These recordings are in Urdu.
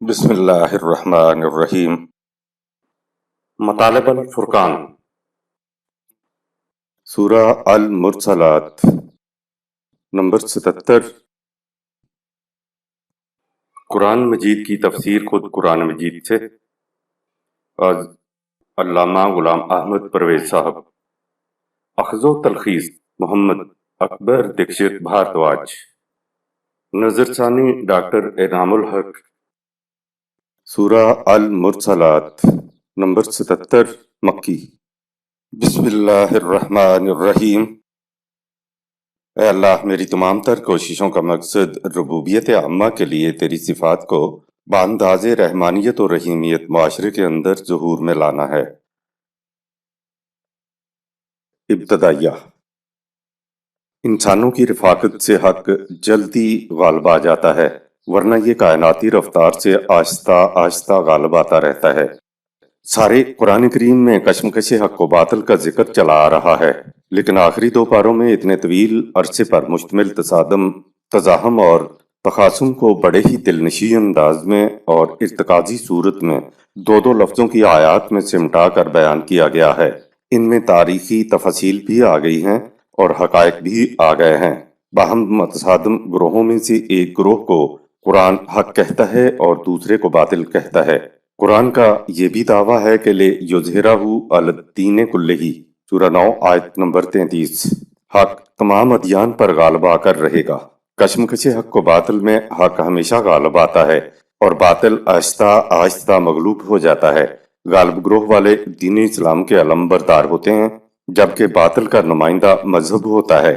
بسم اللہ الرحمن الرحیم۔ مطالب الفرقان سورہ المرسلات نمبر 77۔ قرآن مجید کی تفسیر خود قرآن مجید سے، از علامہ غلام احمد پرویز صاحب، اخذ و تلخیص محمد اکبر دکشت بھارتواج، نظر ثانی ڈاکٹر انعام الحق۔ سورہ المرسلات نمبر 77 مکی۔ بسم اللہ الرحمن الرحیم۔ اے اللہ، میری تمام تر کوششوں کا مقصد ربوبیت عامہ کے لیے تیری صفات کو بانداز رحمانیت و رحیمیت معاشرے کے اندر ظہور میں لانا ہے۔ ابتدائیہ۔ انسانوں کی رفاقت سے حق جلدی غالب آ جاتا ہے، ورنہ یہ کائناتی رفتار سے آہستہ آہستہ غالب آتا رہتا ہے۔ سارے قرآن کریم میں کشمکش حق و باطل کا ذکر چلا آ رہا ہے، لیکن آخری دو پاروں میں اتنے طویل عرصے پر مشتمل تصادم، تزاحم اور تخاصم کو بڑے ہی دلنشین انداز میں اور ارتکازی صورت میں دو دو لفظوں کی آیات میں سمٹا کر بیان کیا گیا ہے۔ ان میں تاریخی تفاصیل بھی آ گئی ہیں اور حقائق بھی آ گئے ہیں۔ باہم متصادم گروہوں میں سے ایک گروہ کو قرآن حق کہتا ہے اور دوسرے کو باطل کہتا ہے۔ قرآن کا یہ بھی دعویٰ ہے کہ لِیُظْہِرَہُ عَلَى الدِّینِ کُلِّہِ، سورہ 9 آیت نمبر 33۔ حق تمام ادیان پر غالب آ کر رہے گا۔ کشمکش حق و باطل میں حق ہمیشہ غالب آتا ہے اور باطل آہستہ آہستہ مغلوب ہو جاتا ہے۔ غالب گروہ والے دین اسلام کے علم بردار ہوتے ہیں، جبکہ باطل کا نمائندہ مذہب ہوتا ہے۔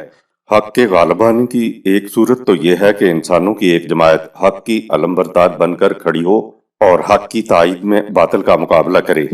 حق کے غالب آنے کی ایک صورت تو یہ ہے کہ انسانوں کی ایک جماعت حق کی علم بردار بن کر کھڑی ہو اور حق کی تائید میں باطل کا مقابلہ کرے۔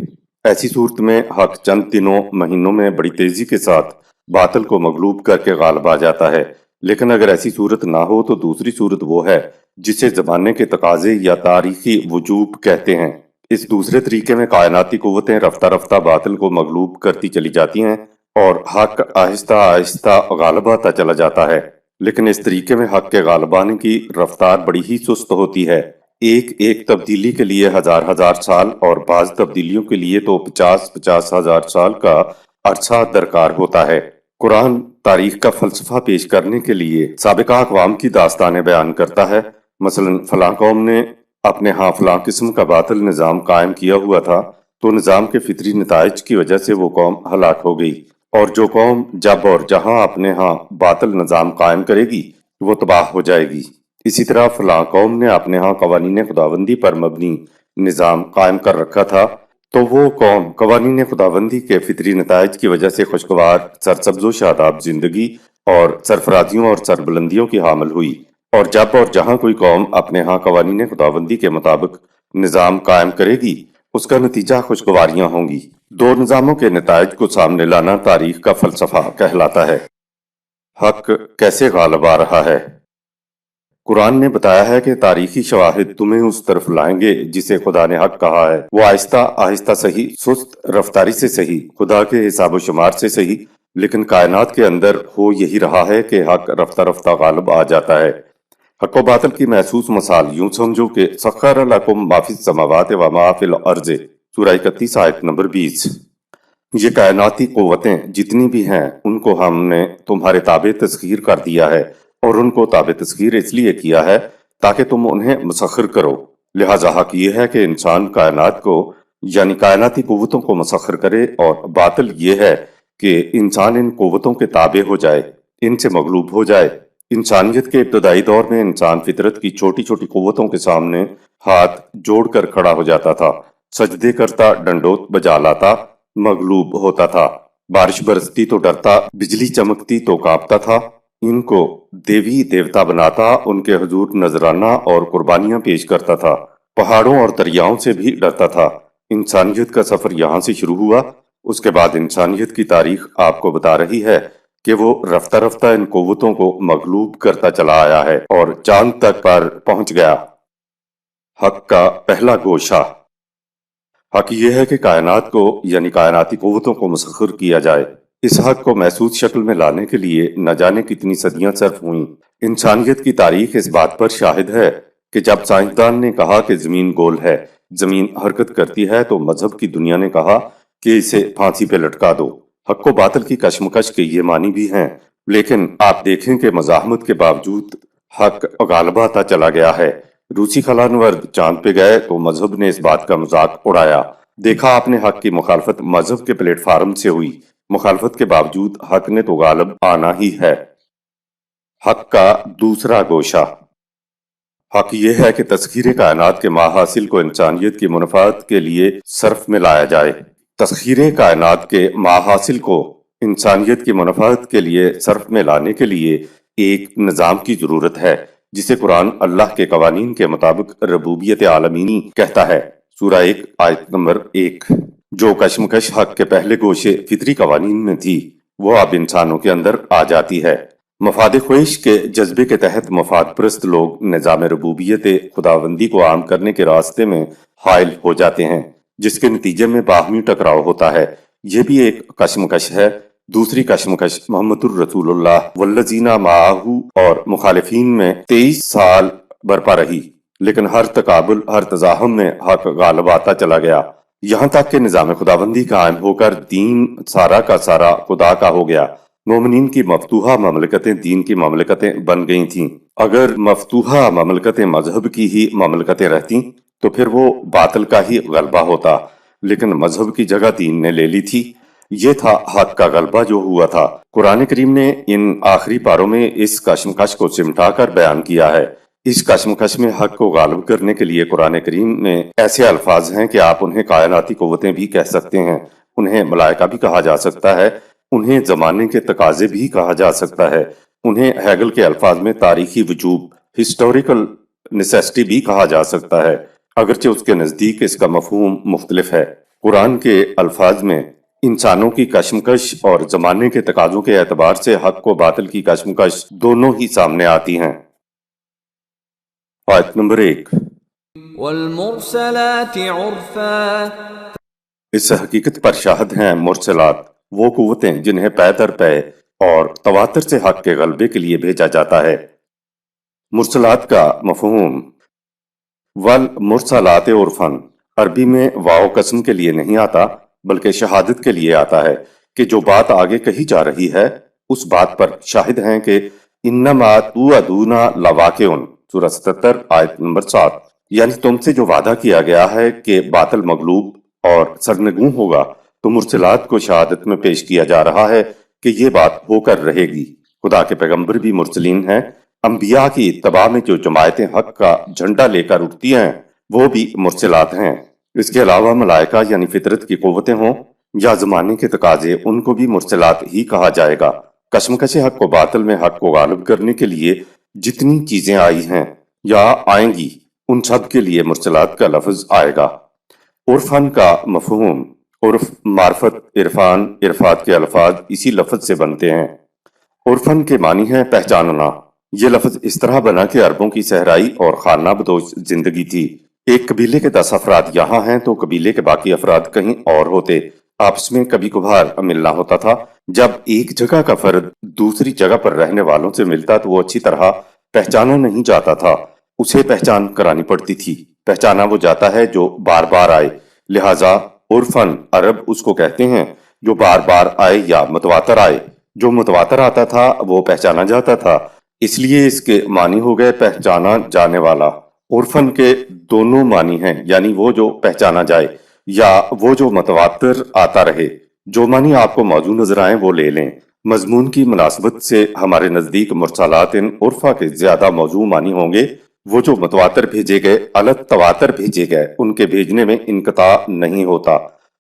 ایسی صورت میں حق چند دنوں مہینوں میں بڑی تیزی کے ساتھ باطل کو مغلوب کر کے غالب آ جاتا ہے، لیکن اگر ایسی صورت نہ ہو تو دوسری صورت وہ ہے جسے زمانے کے تقاضے یا تاریخی وجوب کہتے ہیں۔ اس دوسرے طریقے میں کائناتی قوتیں رفتہ رفتہ باطل کو مغلوب کرتی چلی جاتی ہیں اور حق آہستہ آہستہ غالب آتا چلا جاتا ہے، لیکن اس طریقے میں حق کے غالب آنے کی رفتار بڑی ہی سست ہوتی ہے۔ ایک ایک تبدیلی کے لیے ہزار ہزار سال اور بعض تبدیلیوں کے لیے تو 50 ہزار سال کا عرصہ درکار ہوتا ہے۔ قرآن تاریخ کا فلسفہ پیش کرنے کے لیے سابقہ اقوام کی داستانیں بیان کرتا ہے۔ مثلا فلاں قوم نے اپنے ہاں فلاں قسم کا باطل نظام قائم کیا ہوا تھا، تو نظام کے فطری نتائج کی وجہ سے وہ قوم ہلاک ہو گئی، اور جو قوم جب اور جہاں اپنے ہاں باطل نظام قائم کرے گی وہ تباہ ہو جائے گی۔ اسی طرح فلاں قوم نے اپنے ہاں قوانین خداوندی پر مبنی نظام قائم کر رکھا تھا، تو وہ قوم قوانین خداوندی کے فطری نتائج کی وجہ سے خوشگوار سرسبز و شاداب زندگی اور سرفرازیوں اور سربلندیوں کی حامل ہوئی، اور جب اور جہاں کوئی قوم اپنے ہاں قوانین خداوندی کے مطابق نظام قائم کرے گی اس کا نتیجہ خوشگواریاں ہوں گی۔ دو نظاموں کے نتائج کو سامنے لانا تاریخ کا فلسفہ کہلاتا ہے۔ حق کیسے غالب آ رہا ہے؟ قرآن نے بتایا ہے کہ تاریخی شواہد تمہیں اس طرف لائیں گے جسے خدا نے حق کہا ہے، وہ آہستہ آہستہ صحیح، سست رفتاری سے صحیح، خدا کے حساب و شمار سے صحیح، لیکن کائنات کے اندر ہو یہی رہا ہے کہ حق رفتہ رفتہ غالب آ جاتا ہے۔ حق و باطل کی محسوس مثال یوں سمجھو کہ سخر لکم ما فی السماوات و ما فی الارض، سورہ 31 آیت نمبر 20۔ یہ کائناتی قوتیں جتنی بھی ہیں ان کو ہم نے تمہارے تابع تسخیر کر دیا ہے، اور ان کو تابع تسخیر اس لیے کیا ہے تاکہ تم انہیں مسخر کرو۔ لہٰذا حق یہ ہے کہ انسان کائنات کو یعنی کائناتی قوتوں کو مسخر کرے، اور باطل یہ ہے کہ انسان ان قوتوں کے تابع ہو جائے، ان سے مغلوب ہو جائے۔ انسانیت کے ابتدائی دور میں انسان فطرت کی چھوٹی چھوٹی قوتوں کے سامنے ہاتھ جوڑ کر کھڑا ہو جاتا تھا، سجدے کرتا، ڈنڈوت بجا لاتا، مغلوب ہوتا تھا۔ بارش برستی تو ڈرتا، بجلی چمکتی تو کانپتا تھا۔ ان کو دیوی دیوتا بناتا، ان کے حضور نذرانہ اور قربانیاں پیش کرتا تھا، پہاڑوں اور دریاؤں سے بھی ڈرتا تھا۔ انسانیت کا سفر یہاں سے شروع ہوا۔ اس کے بعد انسانیت کی تاریخ آپ کو بتا رہی ہے کہ وہ رفتہ رفتہ ان قوتوں کو مغلوب کرتا چلا آیا ہے اور چاند تک پر پہنچ گیا۔ حق کا پہلا گوشہ۔ حق یہ ہے کہ کائنات کو یعنی کائناتی قوتوں کو مسخر کیا جائے۔ اس حق کو محسوس شکل میں لانے کے لیے نہ جانے کتنی صدیاں صرف ہوئیں۔ انسانیت کی تاریخ اس بات پر شاہد ہے کہ جب سائنسدان نے کہا کہ زمین گول ہے، زمین حرکت کرتی ہے، تو مذہب کی دنیا نے کہا کہ اسے پھانسی پہ لٹکا دو۔ حق و باطل کی کشمکش کے یہ معنی بھی ہیں، لیکن آپ دیکھیں کہ مزاحمت کے باوجود حق غالب آتا چلا گیا ہے۔ روسی خلانورد چاند پہ گئے تو مذہب نے اس بات کا مذاق اڑایا۔ دیکھا آپ نے حق کی مخالفت مذہب کے پلیٹ فارم سے ہوئی، مخالفت کے باوجود حق نے تو غالب آنا ہی ہے۔ حق کا دوسرا گوشہ۔ حق یہ ہے کہ تسخیر کائنات کے محاصل کو انسانیت کی منفعت کے لیے صرف میں لایا جائے۔ تسخیر کائنات کے محاصل کو انسانیت کی منفعت کے لیے صرف میں لانے کے لیے ایک نظام کی ضرورت ہے، جسے قرآن اللہ کے قوانین کے مطابق ربوبیت عالمینی کہتا ہے۔ سورہ 1 آیت نمبر 1۔ جو کشمکش حق کے پہلے گوشے فطری قوانین میں تھی، وہ اب انسانوں کے اندر آ جاتی ہے۔ مفاد خواہش کے جذبے کے تحت مفاد پرست لوگ نظام ربوبیت خداوندی کو عام کرنے کے راستے میں حائل ہو جاتے ہیں، جس کے نتیجے میں باہمی ٹکراؤ ہوتا ہے۔ یہ بھی ایک کشمکش ہے۔ دوسری کشمکش محمد الرسول اللہ والذین معہ اور مخالفین میں 23 سال برپا رہی، لیکن ہر تقابل، ہر تزاحم میں حق غالب آتا چلا گیا، یہاں تک کہ نظام خداوندی قائم ہو کر دین سارا کا سارا خدا کا ہو گیا۔ مومنین کی مفتوحہ مملکتیں دین کی مملکتیں بن گئی تھیں۔ اگر مفتوحہ مملکتیں مذہب کی ہی مملکتیں رہتیں تو پھر وہ باطل کا ہی غلبہ ہوتا، لیکن مذہب کی جگہ دین نے لے لی تھی۔ یہ تھا حق کا غلبہ جو ہوا تھا۔ قرآن کریم نے ان آخری پاروں میں اس کشمکش کو سمٹا کر بیان کیا ہے۔ اس کشمکش میں حق کو غالب کرنے کے لیے قرآن کریم میں ایسے الفاظ ہیں کہ آپ انہیں کائناتی قوتیں بھی کہہ سکتے ہیں، انہیں ملائکہ بھی کہا جا سکتا ہے، انہیں زمانے کے تقاضے بھی کہا جا سکتا ہے، انہیں ہیگل کے الفاظ میں تاریخی وجوب، ہسٹوریکل نیسیسٹی بھی کہا جا سکتا ہے، اگرچہ اس کے نزدیک اس کا مفہوم مختلف ہے۔ قرآن کے الفاظ میں انسانوں کی کشمکش اور زمانے کے تقاضوں کے اعتبار سے حق و باطل کی کشمکش دونوں ہی سامنے آتی ہیں۔ آیت نمبر 1۔ والمرسلات عرفا۔ اس حقیقت پر شاہد ہیں مرسلات، وہ قوتیں جنہیں پے در پے اور تواتر سے حق کے غلبے کے لیے بھیجا جاتا ہے۔ مرسلات کا مفہوم۔ والمرسلات عرفاً عربی میں واو قسم کے لیے نہیں آتا، بلکہ شہادت کے لیے آتا ہے کہ جو بات آگے کہی جا رہی ہے اس بات پر شاہد ہیں کہ انما توعدون لواقع، سورہ 77 آیت نمبر 7۔ یعنی تم سے جو وعدہ کیا گیا ہے کہ باطل مغلوب اور سرنگوں ہوگا، تو مرسلات کو شہادت میں پیش کیا جا رہا ہے کہ یہ بات ہو کر رہے گی۔ خدا کے پیغمبر بھی مرسلین ہیں۔ انبیاء کی اتباع میں جو جماعتیں حق کا جھنڈا لے کر اٹھتی ہیں وہ بھی مرسلات ہیں۔ اس کے علاوہ ملائکہ یعنی فطرت کی قوتیں ہوں یا زمانے کے تقاضے، ان کو بھی مرسلات ہی کہا جائے گا۔ کشمکش حق و باطل میں حق کو غالب کرنے کے لیے جتنی چیزیں آئی ہیں یا آئیں گی، ان سب کے لیے مرسلات کا لفظ آئے گا۔ عرفاً کا مفہوم۔ عرف، معرفت، عرفان، عرفات کے الفاظ اسی لفظ سے بنتے ہیں۔ عرفاً کے معنی ہے پہچاننا۔ یہ لفظ اس طرح بنا کہ عربوں کی صحرائی اور خانہ بدوش زندگی تھی۔ ایک قبیلے کے 10 افراد یہاں ہیں تو قبیلے کے باقی افراد کہیں اور ہوتے، آپس میں کبھی کبھار ملنا ہوتا تھا۔ جب ایک جگہ کا فرد دوسری جگہ پر رہنے والوں سے ملتا تو وہ اچھی طرح پہچانا نہیں جاتا تھا، اسے پہچان کرانی پڑتی تھی۔ پہچانا وہ جاتا ہے جو بار بار آئے، لہٰذا عرفاً عرب اس کو کہتے ہیں جو بار بار آئے یا متواتر آئے۔ جو متواتر آتا تھا وہ پہچانا جاتا تھا، اس لیے اس کے معنی ہو گئے پہچانا جانے والا۔ عرفاً کے دونوں معنی ہیں، یعنی وہ جو پہچانا جائے یا وہ جو متواتر آتا رہے۔ جو معنی آپ کو موضوع نظر آئیں وہ لے لیں۔ مضمون کی مناسبت سے ہمارے نزدیک مرسلات عرفا کے زیادہ موضوع معنی ہوں گے۔ وہ جو متواتر بھیجے گئے، الگ تواتر بھیجے گئے، ان کے بھیجنے میں انقطاع نہیں ہوتا،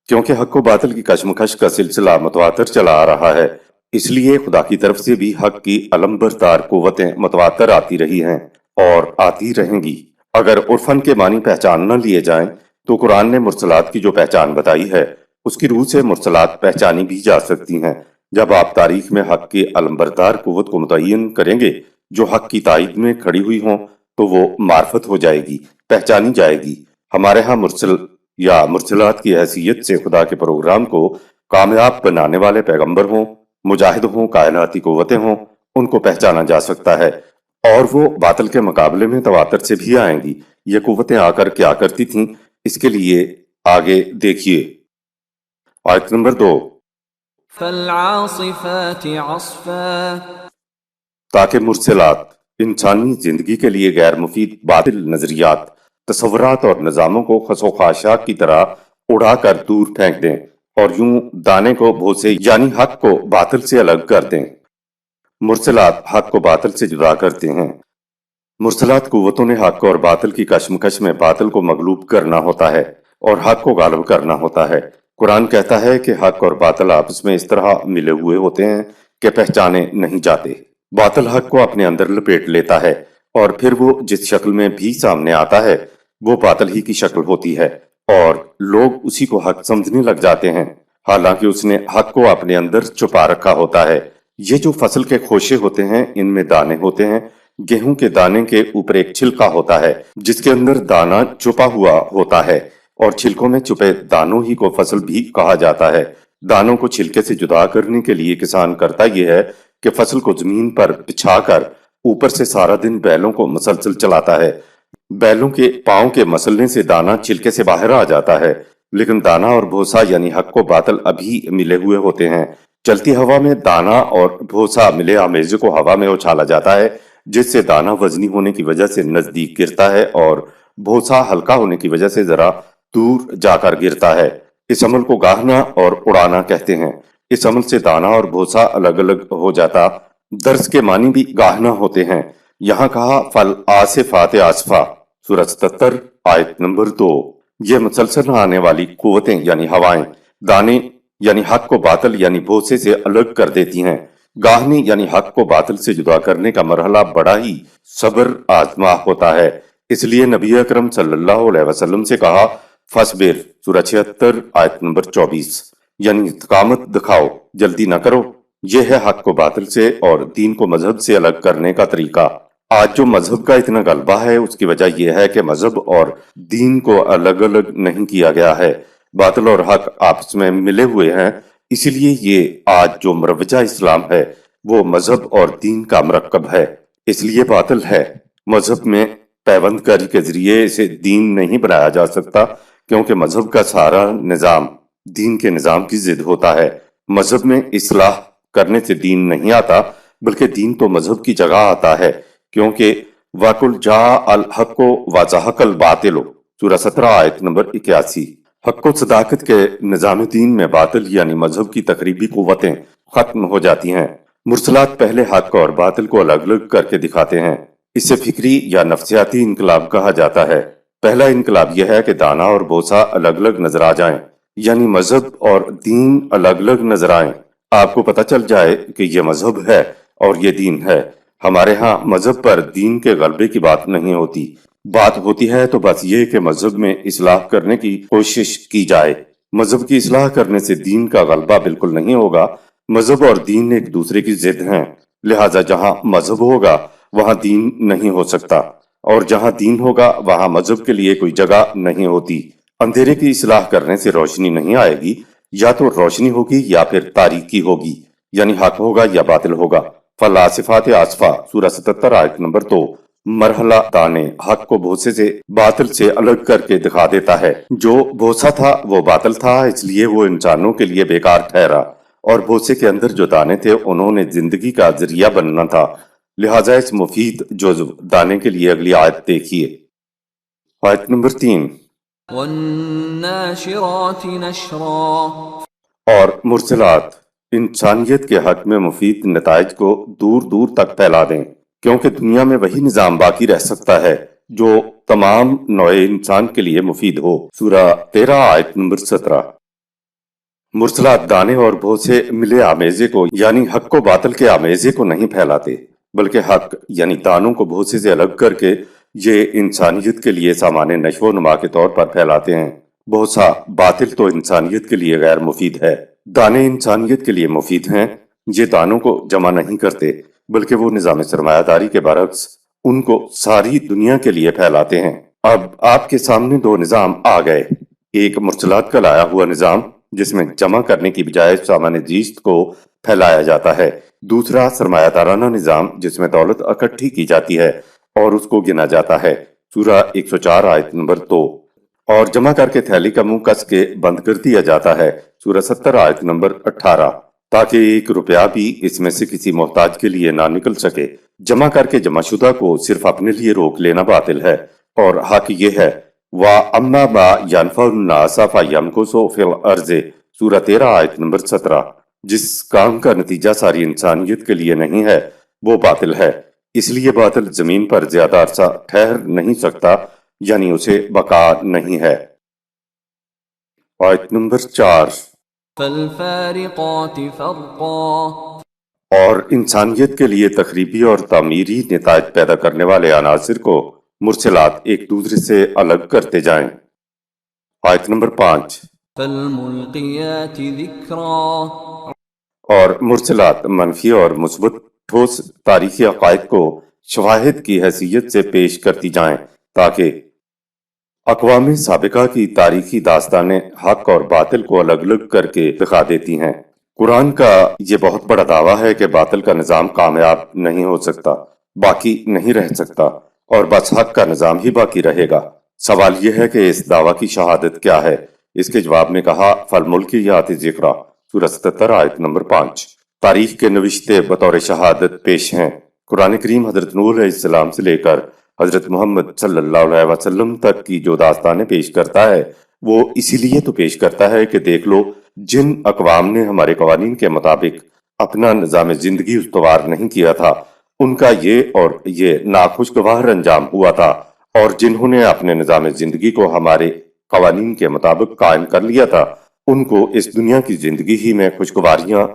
کیونکہ حق و باطل کی کشمکش کا سلسلہ متواتر چلا آ رہا ہے۔ اس لیے خدا کی طرف سے بھی حق کی علمبردار قوتیں متواتر آتی رہی ہیں اور آتی رہیں گی۔ اگر عرفاً کے معنی پہچان نہ لیے جائیں تو قرآن نے مرسلات کی جو پہچان بتائی ہے اس کی روح سے مرسلات پہچانی بھی جا سکتی ہیں۔ جب آپ تاریخ میں حق کی علمبردار قوت کو متعین کریں گے جو حق کی تائید میں کھڑی ہوئی ہوں تو وہ معرفت ہو جائے گی، پہچانی جائے گی۔ ہمارے ہاں مرسل یا مرسلات کی حیثیت سے خدا کے پروگرام کو کامیاب بنانے والے پیغمبر ہوں، مجاہد ہوں، کائناتی قوتیں ہوں، ان کو پہچانا جا سکتا ہے۔ اور وہ باطل کے مقابلے میں تواتر سے بھی آئیں گی۔ یہ قوتیں آ کر کیا کرتی تھیں، اس کے لیے آگے دیکھیے آیت نمبر 2۔ فالعاصفات عصفا، تاکہ مرسلات انسانی زندگی کے لیے غیر مفید باطل نظریات، تصورات اور نظاموں کو خس و خاشاک کی طرح اڑا کر دور پھینک دیں اور یوں دانے کو بھوسے یعنی حق کو باطل سے الگ کر دیں۔ مرسلات حق کو باطل سے جدا کرتے ہیں۔ مرسلات قوتوں نے حق اور باطل کی کشمکش میں باطل کو مغلوب کرنا ہوتا ہے اور حق کو غالب کرنا ہوتا ہے۔ قرآن کہتا ہے کہ حق اور باطل آپس میں اس طرح ملے ہوئے ہوتے ہیں کہ پہچانے نہیں جاتے۔ باطل حق کو اپنے اندر لپیٹ لیتا ہے اور پھر وہ جس شکل میں بھی سامنے آتا ہے وہ باطل ہی کی شکل ہوتی ہے اور لوگ اسی کو حق سمجھنے لگ جاتے ہیں، حالانکہ اس نے حق کو اپنے اندر چھپا رکھا ہوتا ہے۔ یہ جو فصل کے خوشے ہوتے ہیں ان میں دانے ہوتے ہیں۔ گیہوں کے دانے کے اوپر ایک چھلکا ہوتا ہے جس کے اندر دانا چھپا ہوا ہوتا ہے، اور چھلکوں میں چھپے دانوں ہی کو فصل بھی کہا جاتا ہے۔ دانوں کو چھلکے سے جدا کرنے کے لیے کسان کرتا یہ ہے کہ فصل کو زمین پر بچھا کر اوپر سے سارا دن بیلوں کو مسلسل چلاتا ہے۔ بیلوں کے پاؤں کے مسلنے سے دانا چھلکے سے باہر آ جاتا ہے، لیکن دانا اور بھوسا یعنی حق و باطل ابھی ملے ہوئے ہوتے ہیں۔ چلتی ہوا میں دانا اور بھوسا ملے آمیزے کو ہوا میں اچھالا جاتا ہے، جس سے دانا وزنی ہونے کی وجہ سے نزدیک گرتا ہے اور بھوسا ہلکا ہونے کی وجہ سے ذرا دور جا کر گرتا ہے۔ اس عمل کو گاہنا اور اڑانا کہتے ہیں۔ اس عمل سے دانا اور بھوسا الگ الگ ہو جاتا۔ درس کے معنی بھی گاہنا ہوتے ہیں۔ یہاں کہا فل آصفات آصفا، سورہ 77 آیت نمبر 2۔ یہ مسلسل آنے والی قوتیں یعنی ہوائیں دانے یعنی حق کو باطل یعنی بھوسے سے الگ کر دیتی ہیں۔ گاہنے یعنی حق کو باطل سے جدا کرنے کا مرحلہ بڑا ہی صبر آزما ہوتا ہے۔ اس لیے نبی اکرم صلی اللہ علیہ وسلم سے کہا فصبر، سورہ 76 آیت نمبر 24، یعنی استقامت دکھاؤ، جلدی نہ کرو۔ یہ ہے حق کو باطل سے اور دین کو مذہب سے الگ کرنے کا طریقہ۔ آج جو مذہب کا اتنا غلبہ ہے اس کی وجہ یہ ہے کہ مذہب اور دین کو الگ الگ نہیں کیا گیا ہے، باطل اور حق آپس میں ملے ہوئے ہیں۔ اسی لیے یہ آج جو مروجہ اسلام ہے وہ مذہب اور دین کا مرکب ہے، اس لیے باطل ہے۔ مذہب میں پیوند کاری کے ذریعے اسے دین نہیں بنایا جا سکتا، کیونکہ مذہب کا سارا نظام دین کے نظام کی ضد ہوتا ہے۔ مذہب میں اصلاح کرنے سے دین نہیں آتا، بلکہ دین تو مذہب کی جگہ آتا ہے، کیونکہ وَقُلْ جَاءَ الْحَقُّ وَزَهَقَ الْبَاطِلُ، سورہ 17 آیت نمبر 81۔ حق و صداقت کے نظام دین میں باطل یعنی مذہب کی تقریبی قوتیں ختم ہو جاتی ہیں۔ مرسلات پہلے حق اور باطل کو الگ الگ کر کے دکھاتے ہیں۔ اسے فکری یا نفسیاتی انقلاب کہا جاتا ہے۔ پہلا انقلاب یہ ہے کہ دانا اور بوسا الگ الگ نظر آ جائیں، یعنی مذہب اور دین الگ الگ نظر آئیں۔ آپ کو پتہ چل جائے کہ یہ مذہب ہے اور یہ دین ہے۔ ہمارے ہاں مذہب پر دین کے غلبے کی بات نہیں ہوتی، بات ہوتی ہے تو بس یہ کہ مذہب میں اصلاح کرنے کی کوشش کی جائے۔ مذہب کی اصلاح کرنے سے دین کا غلبہ بالکل نہیں ہوگا۔ مذہب اور دین ایک دوسرے کی ضد ہیں، لہٰذا جہاں مذہب ہوگا وہاں دین نہیں ہو سکتا، اور جہاں دین ہوگا وہاں مذہب کے لیے کوئی جگہ نہیں ہوتی۔ اندھیرے کی اصلاح کرنے سے روشنی نہیں آئے گی، یا تو روشنی ہوگی یا پھر تاریکی ہوگی، یعنی حق ہوگا یا باطل ہوگا۔ فالعاصفات عاصفا، سورہ 77 آیت نمبر 2۔ مرحلہ دانے حق کو بھوسے سے باطل سے الگ کر کے دکھا دیتا ہے۔ جو بھوسا تھا وہ باطل تھا، اس لیے وہ انسانوں کے لیے بیکار ٹھہرا، اور بھوسے کے اندر جو دانے تھے انہوں نے زندگی کا ذریعہ بننا تھا۔ لہٰذا اس مفید جزو دانے کے لیے اگلی آیت دیکھیے، آیت نمبر 3۔ والناشرات نشرا، اور مرسلات انسانیت کے حق میں مفید نتائج کو دور دور تک پھیلا دیں، کیونکہ دنیا میں وہی نظام باقی رہ سکتا ہے جو تمام نوع انسان کے لیے مفید ہو۔ سورہ 13 آیت نمبر 17۔ مرسلات دانے اور بھوسے ملے آمیزے کو یعنی حق کو باطل کے آمیزے کو نہیں پھیلاتے، بلکہ حق یعنی دانوں کو بھوسے سے الگ کر کے یہ انسانیت کے لیے سامان نشو و نما کے طور پر پھیلاتے ہیں۔ بھوسا باطل تو انسانیت کے لیے غیر مفید ہے، دانے انسانیت کے لیے مفید ہیں۔ یہ دانوں کو جمع نہیں کرتے، بلکہ وہ نظام سرمایہ داری کے برعکس ان کو ساری دنیا کے لیے پھیلاتے ہیں۔ اب آپ کے سامنے دو نظام آ گئے، ایک مرسلات کا لایا ہوا نظام جس میں جمع کرنے کی بجائے سامان زیست کو پھیلایا جاتا ہے، دوسرا سرمایہ دارانہ نظام جس میں دولت اکٹھی کی جاتی ہے اور اس کو گنا جاتا ہے، سورہ 104 آیت نمبر 2، اور جمع کر کے تھیلی کا منہ کس کے بند کر دیا جاتا ہے، سورہ 70 آیت نمبر 18، تاکہ ایک روپیہ بھی اس میں سے کسی محتاج کے لیے نہ نکل سکے۔ جمع کر کے جمع شدہ کو صرف اپنے لیے روک لینا باطل ہے، اور حق یہ ہے وَأَمَّا مَا يَنْفَعُ النَّاسَ فَيَمْكُثُ فِي الْأَرْضِ، سورہ 13 آیت نمبر 17۔ جس کام کا نتیجہ ساری انسانیت کے لیے نہیں ہے وہ باطل ہے، اس لیے باطل زمین پر زیادہ عرصہ ٹھہر نہیں سکتا، یعنی اسے بقا نہیں ہے۔ آیت نمبر 4۔ فالفارقات فرقا، اور انسانیت کے لیے تخریبی اور تعمیری نتائج پیدا کرنے والے عناصر کو مرسلات ایک دوسرے سے الگ کرتے جائیں۔ آیت نمبر 5۔ فالملقیات ذکرا، اور مرسلات منفی اور مثبت ٹھوس تاریخی عقائد کو شواہد کی حیثیت سے پیش کرتی جائیں تاکہ اقوام سابقہ کی تاریخی داستانیں حق اور باطل کو الگ الگ کر کے دکھا دیتی ہیں۔ قرآن کا یہ بہت بڑا دعویٰ ہے کہ باطل کا نظام کامیاب نہیں ہو سکتا، باقی نہیں رہ سکتا، اور بس حق کا نظام ہی باقی رہے گا۔ سوال یہ ہے کہ اس دعویٰ کی شہادت کیا ہے؟ اس کے جواب میں کہا فالملکیات ذکرا، سورہ 77 آیت نمبر 5۔ تاریخ کے نوشتے بطور شہادت پیش ہیں۔ قرآن کریم حضرت نوح علیہ السلام سے لے کر حضرت محمد صلی اللہ علیہ وسلم تک کی جو داستانیں پیش کرتا ہے وہ اسی لیے تو پیش کرتا ہے کہ دیکھ لو جن اقوام نے ہمارے قوانین کے مطابق اپنا نظام زندگی استوار نہیں کیا تھا ان کا یہ اور یہ ناخوشگوار انجام ہوا تھا، اور جنہوں نے اپنے نظام زندگی کو ہمارے قوانین کے مطابق قائم کر لیا تھا ان کو اس دنیا کی زندگی ہی میں خوشگواریاں،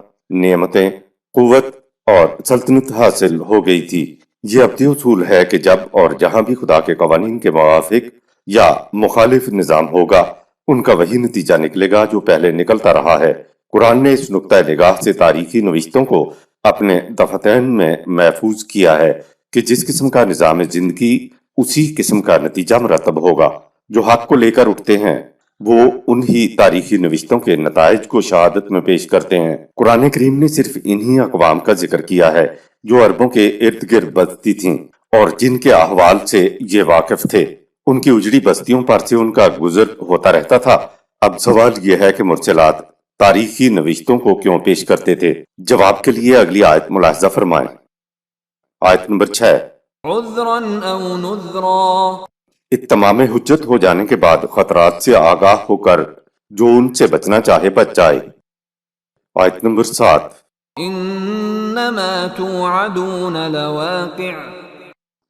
نعمتیں، قوت اور سلطنت حاصل ہو گئی تھی۔ یہ ابدی اصول ہے کہ جب اور جہاں بھی خدا کے قوانین کے موافق یا مخالف نظام ہوگا ان کا وہی نتیجہ نکلے گا جو پہلے نکلتا رہا ہے۔ قرآن نے اس نقطہ نگاہ سے تاریخی نوشتوں کو اپنے دفتین میں محفوظ کیا ہے کہ جس قسم کا نظام زندگی اسی قسم کا نتیجہ مرتب ہوگا۔ جو حق کو لے کر اٹھتے ہیں وہ انہی تاریخی نوشتوں کے نتائج کو شہادت میں پیش کرتے ہیں۔ قرآن کریم نے صرف انہی اقوام کا ذکر کیا ہے جو عربوں کے ارد گرد بستی تھیں اور جن کے احوال سے یہ واقف تھے۔ ان کی اجڑی بستیوں پر سے ان کا گزر ہوتا رہتا تھا۔ اب سوال یہ ہے کہ مرسلات تاریخی نوشتوں کو کیوں پیش کرتے تھے؟ جواب کے لیے اگلی آیت ملاحظہ فرمائیں۔ آیت نمبر 6۔ عذرا او نذرا، اتمام حجت ہو جانے کے بعد خطرات سے آگاہ ہو کر جو ان سے بچنا چاہے بچ جائے۔ آیت نمبر 7۔ انما توعدون لواقع،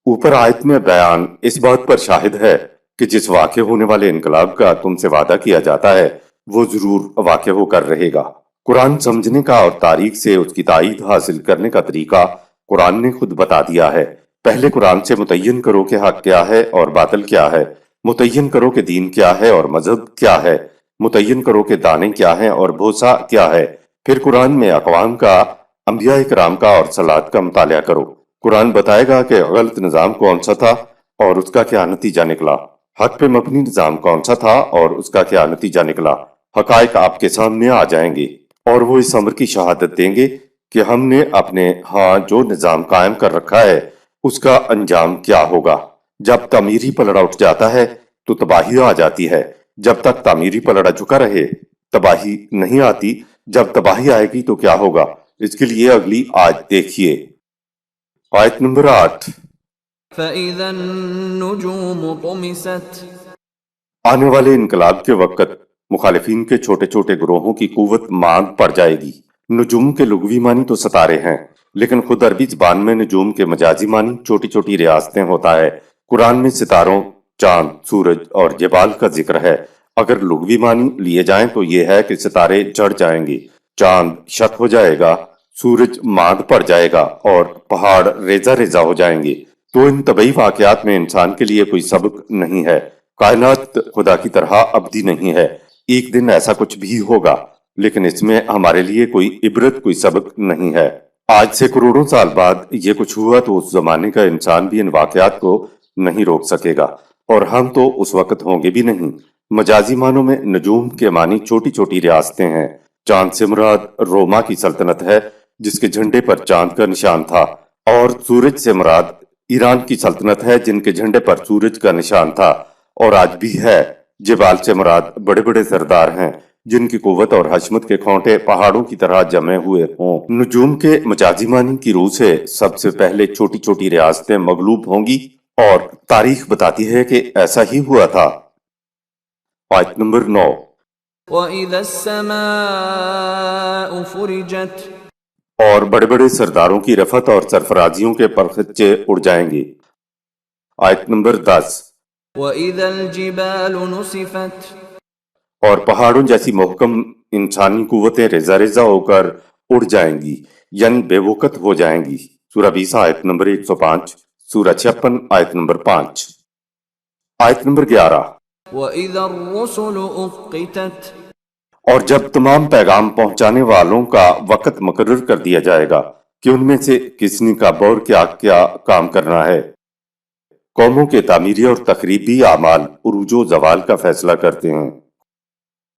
اوپر آیت میں بیان اس بات پر شاہد ہے کہ جس واقع ہونے والے انقلاب کا تم سے وعدہ کیا جاتا ہے وہ ضرور واقع ہو کر رہے گا۔ قرآن سمجھنے کا اور تاریخ سے اس کی تائید حاصل کرنے کا طریقہ قرآن نے خود بتا دیا ہے۔ پہلے قرآن سے متعین کرو کہ حق کیا ہے اور باطل کیا ہے، متعین کرو کہ دین کیا ہے اور مذہب کیا ہے، متعین کرو کہ دانے کیا ہیں اور بھوسا کیا ہے۔ پھر قرآن میں اقوام کا، انبیاء کرام کا اور صلات کا مطالعہ کرو۔ قرآن بتائے گا کہ غلط نظام کون سا تھا اور اس کا کیا نتیجہ نکلا، حق پہ مبنی نظام کون سا تھا اور اس کا کیا نتیجہ نکلا۔ حقائق آپ کے سامنے آ جائیں گے اور وہ اس امر کی شہادت دیں گے کہ ہم نے اپنے ہاں جو نظام قائم کر رکھا ہے اس کا انجام کیا ہوگا۔ جب تعمیری پلڑا اٹھ جاتا ہے تو تباہی آ جاتی ہے، جب تک تعمیری پلڑا جھکا رہے تباہی نہیں آتی۔ جب تباہی آئے گی تو کیا ہوگا، اس کے لیے اگلی آیت دیکھیے۔ آیت نمبر 8۔ فَإِذَا النُّجُومُ طُمِسَتْ، آنے والے انقلاب کے وقت مخالفین کے چھوٹے چھوٹے گروہوں کی قوت ماند پڑ جائے گی۔ نجوم کے لغوی معنی تو ستارے ہیں، لیکن خود عربی زبان میں نجوم کے مجازی معنی چھوٹی چھوٹی ریاستیں ہوتا ہے۔ قرآن میں ستاروں، چاند، سورج اور جبال کا ذکر ہے۔ اگر لغوی معنی لیے جائیں تو یہ ہے کہ ستارے چڑھ جائیں گے، چاند شک ہو جائے گا، سورج ماند پڑ جائے گا اور پہاڑ ریزہ ریزہ ہو جائیں گے۔ تو ان طبعی واقعات میں انسان کے لیے کوئی سبق نہیں ہے۔ کائنات خدا کی طرح ابدی نہیں ہے، ایک دن ایسا کچھ بھی ہوگا، لیکن اس میں ہمارے لیے کوئی عبرت، کوئی سبق نہیں ہے۔ آج سے کروڑوں سال بعد یہ کچھ ہوا تو اس زمانے کا انسان بھی ان واقعات کو نہیں روک سکے گا، اور ہم تو اس وقت ہوں گے بھی نہیں۔ مجازی معنوں میں نجوم کے معنی چھوٹی چھوٹی ریاستیں ہیں۔ چاند سے مراد روما کی سلطنت ہے جس کے جھنڈے پر چاند کا نشان تھا، اور سورج سے مراد ایران کی سلطنت ہے جن کے جھنڈے پر سورج کا نشان تھا اور آج بھی ہے۔ جبال سے مراد بڑے بڑے سردار ہیں جن کی قوت اور حشمت کے کھونٹے پہاڑوں کی طرح جمے ہوئے ہوں۔ نجوم کے مجازی معنی کی روح سے سب سے پہلے چھوٹی چھوٹی ریاستیں مغلوب ہوں گی، اور تاریخ بتاتی ہے کہ ایسا ہی ہوا تھا۔ آیت نمبر 9۔ وَإِذَا السَّمَاءُ فُرِجَتْ اور بڑے بڑے سرداروں کی رفعت اور سرفرازیوں کے پرخچے اڑ جائیں گے۔ آیت نمبر 10۔ وَإِذَا الْجِبَالُ نُسِفَتْ اور پہاڑوں جیسی محکم انسانی قوتیں ریزہ ریزہ ہو کر اڑ جائیں گی، یعنی بے وقت ہو جائیں گی۔ سورہ 20 آیت نمبر 105، سورہ 56 آیت نمبر 5۔ آیت نمبر 11۔ وَإِذَا الرُّسُلُ أُقِّتَتْ اور جب تمام پیغام پہنچانے والوں کا وقت مقرر کر دیا جائے گا کہ ان میں سے کس نے کب اور کیا کیا کام کرنا ہے۔ قوموں کے تعمیری اور تخریبی اعمال عروج و زوال کا فیصلہ کرتے ہیں۔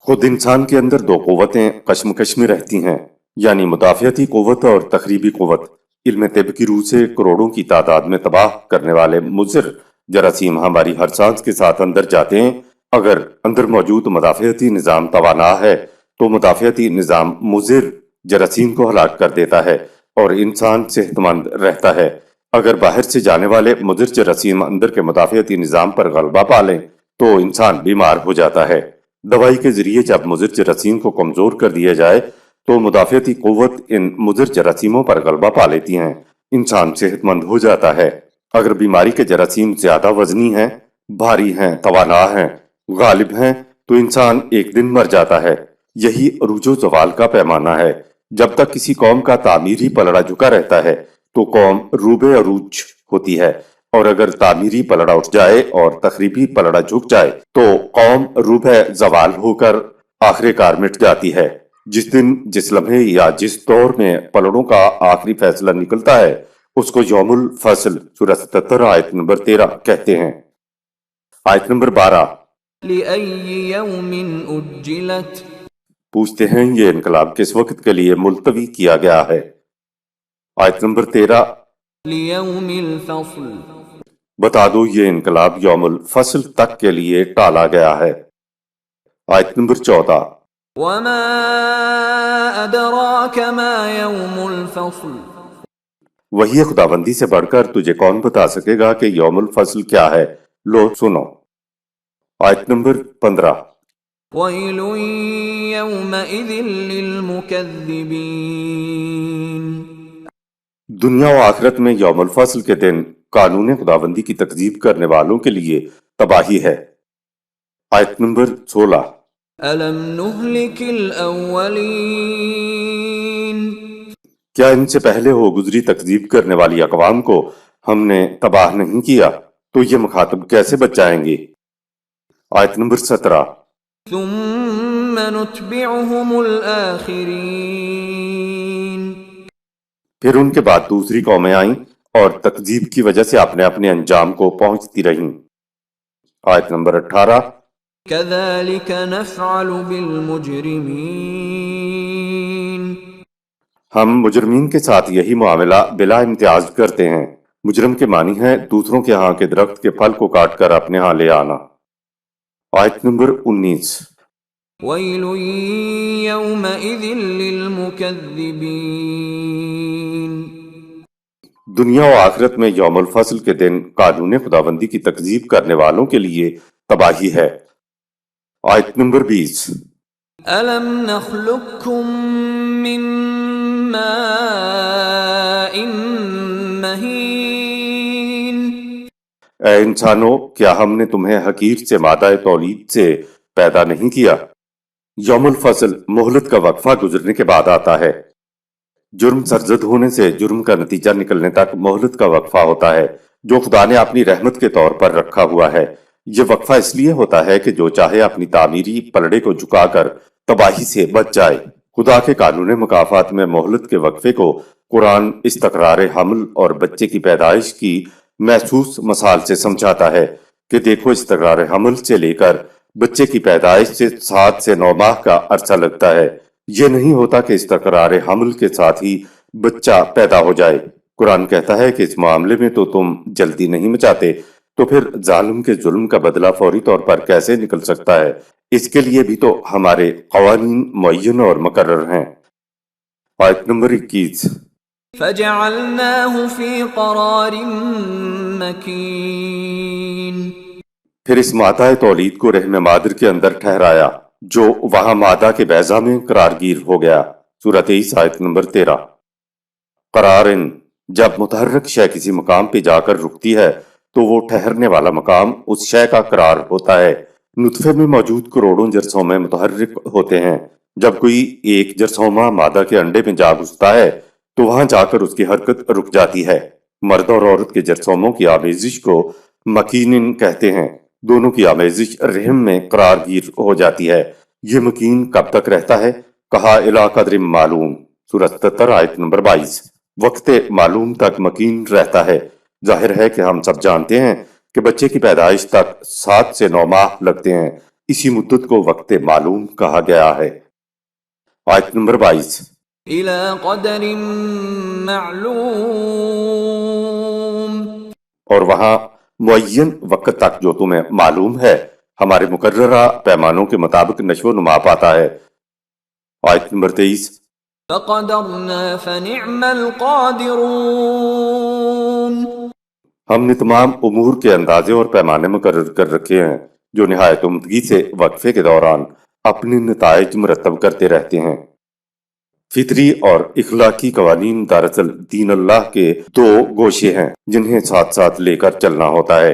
خود انسان کے اندر دو قوتیں کشمکش میں رہتی ہیں، یعنی مدافعتی قوت اور تخریبی قوت۔ علم طب کی روح سے کروڑوں کی تعداد میں تباہ کرنے والے مضر جراثیم ہماری ہر سانس کے ساتھ اندر جاتے ہیں۔ اگر اندر موجود مدافعتی نظام توانا ہے تو مدافعتی نظام مضر جراثیم کو ہلاک کر دیتا ہے اور انسان صحت مند رہتا ہے۔ اگر باہر سے جانے والے مضر جراثیم اندر کے مدافعتی نظام پر غلبہ پا لیں تو انسان بیمار ہو جاتا ہے۔ دوائی کے ذریعے جب مضر جراثیم کو کمزور کر دیا جائے تو مدافعتی قوت ان مضر جراثیموں پر غلبہ پا لیتی ہیں، انسان صحت مند ہو جاتا ہے۔ اگر بیماری کے جراثیم زیادہ وزنی ہیں، بھاری ہیں، توانا ہیں، غالب ہیں تو انسان ایک دن مر جاتا ہے۔ یہی عروج و زوال کا پیمانہ ہے۔ جب تک کسی قوم کا تعمیری پلڑا جھکا رہتا ہے تو قوم روبے عروج ہوتی ہے، اور اگر تعمیری پلڑا اٹھ جائے اور تخریبی پلڑا جھک جائے تو قوم روبے زوال ہو کر آخر کار مٹ جاتی ہے۔ جس دن، جس لمحے یا جس دور میں پلڑوں کا آخری فیصلہ نکلتا ہے اس کو یوم الفصل سورہ 77 آیت نمبر 13 کہتے ہیں۔ آیت نمبر 12۔ لِأَيِّ يَوْمٍ أُجِّلَتْ پوچھتے ہیں یہ انقلاب کس وقت کے لیے ملتوی کیا گیا ہے۔ آیت نمبر 13۔ لِيَوْمِ الْفَصْلِ بتا دو یہ انقلاب یوم الفصل تک کے لیے ٹالا گیا ہے۔ آیت نمبر 14۔ وَمَا أَدْرَاكَ مَا يَوْمُ الْفَصْلِ وہی خداوندی سے بڑھ کر تجھے کون بتا سکے گا کہ یوم الفصل کیا ہے؟ لو سنو۔ آیت نمبر 15۔ وَيْلٌ يَوْمَئِذٍ لِّلْمُكَذِّبِينَ دنیا و آخرت میں یوم الفصل کے دن قانون خداوندی کی تکذیب کرنے والوں کے لیے تباہی ہے۔ آیت نمبر 16۔ أَلَمْ نُهْلِكِ الْأَوَّلِينَ کیا ان سے پہلے ہو گزری تکذیب کرنے والی اقوام کو ہم نے تباہ نہیں کیا تو یہ مخاطب کیسے بچ جائیں گے؟ آیت نمبر 17۔ ثُمَّ نُتْبِعُهُمُ الْآخِرِينَ پھر ان کے بعد دوسری قومیں آئیں اور تکذیب کی وجہ سے اپنے اپنے انجام کو پہنچتی رہیں۔ آیت نمبر 18۔ كَذَلِكَ نَفْعَلُ بِالْمُجْرِمِينَ ہم مجرمین کے ساتھ یہی معاملہ بلا امتیاز کرتے ہیں۔ مجرم کے معنی ہے دوسروں کے ہاں کے درخت کے پھل کو کاٹ کر اپنے ہاں لے آنا۔ آیت نمبر 19۔ وَيْلٌ يَوْمَئِذٍ لِّلْمُكَذِّبِينَ دنیا و آخرت میں یوم الفصل کے دن قانون خداوندی کی تکذیب کرنے والوں کے لیے تباہی ہے۔ آیت نمبر 20۔ أَلَمْ نَخْلُقكُّم مِّن مَّاءٍ مَّهِينٍ اے انسانو، کیا ہم نے تمہیں حقیر سے مادہ تولید سے پیدا نہیں کیا؟ یوم الفصل مہلت کا وقفہ گزرنے کے بعد آتا ہے۔ جرم سرزد ہونے سے جرم کا نتیجہ نکلنے تک مہلت کا وقفہ ہوتا ہے جو خدا نے اپنی رحمت کے طور پر رکھا ہوا ہے۔ یہ وقفہ اس لیے ہوتا ہے کہ جو چاہے اپنی تعمیری پلڑے کو جھکا کر تباہی سے بچ جائے۔ خدا کے قانون مکافات میں مہلت کے وقفے کو قرآن استقرار حمل اور بچے کی پیدائش کی محسوس مثال سے سمجھاتا ہے کہ دیکھو، استقرار حمل سے لے کر بچے کی پیدائش سے 7 سے 9 ماہ کا عرصہ لگتا ہے۔ یہ نہیں ہوتا کہ استقرار حمل کے ساتھ ہی بچہ پیدا ہو جائے۔ قرآن کہتا ہے کہ اس معاملے میں تو تم جلدی نہیں مچاتے، تو پھر ظالم کے ظلم کا بدلہ فوری طور پر کیسے نکل سکتا ہے؟ اس کے لیے بھی تو ہمارے قوانین معین اور مقرر ہیں۔ آیت نمبر 21۔ فجعلناه في قرار مكين پھر اس مادہ تولید کو رحم مادر کے اندر ٹھہرایا جو وہاں مادہ کے بیضا میں قرارگیر ہو گیا۔ سورہ 23 آیت نمبر 13۔ قرارن، جب متحرک شے کسی مقام پہ جا کر رکتی ہے تو وہ ٹھہرنے والا مقام اس شے کا قرار ہوتا ہے۔ نطفے میں موجود کروڑوں جرثومے متحرک ہوتے ہیں۔ جب کوئی ایک جرثومہ مادہ کے انڈے میں جا گھستا ہے تو وہاں جا کر اس کی حرکت رک جاتی ہے۔ مرد اور عورت کے جرثوموں کی آمیزش کو مکینن کہتے ہیں۔ دونوں کی آمیزش رحم میں قرار گیر ہو جاتی ہے۔ یہ مکین کب تک رہتا ہے؟ کہا الی قدر معلوم، سورہ 77 آیت نمبر 22۔ وقت معلوم تک مکین رہتا ہے۔ ظاہر ہے کہ ہم سب جانتے ہیں کہ بچے کی پیدائش تک 7 سے 9 ماہ لگتے ہیں۔ اسی مدت کو وقت معلوم کہا گیا ہے۔ آیت نمبر 22۔ إلى قدر معلوم اور وہاں معین وقت تک جو تمہیں معلوم ہے ہمارے مقررہ پیمانوں کے مطابق نشو و نما پاتا ہے۔ آیت نمبر 23۔ فقدرنا فنعم القادرون ہم نے تمام امور کے اندازے اور پیمانے مقرر کر رکھے ہیں جو نہایت عمدگی سے وقفے کے دوران اپنے نتائج مرتب کرتے رہتے ہیں۔ فطری اور اخلاقی قوانین دراصل دین اللہ کے 2 گوشے ہیں جنہیں ساتھ ساتھ لے کر چلنا ہوتا ہے۔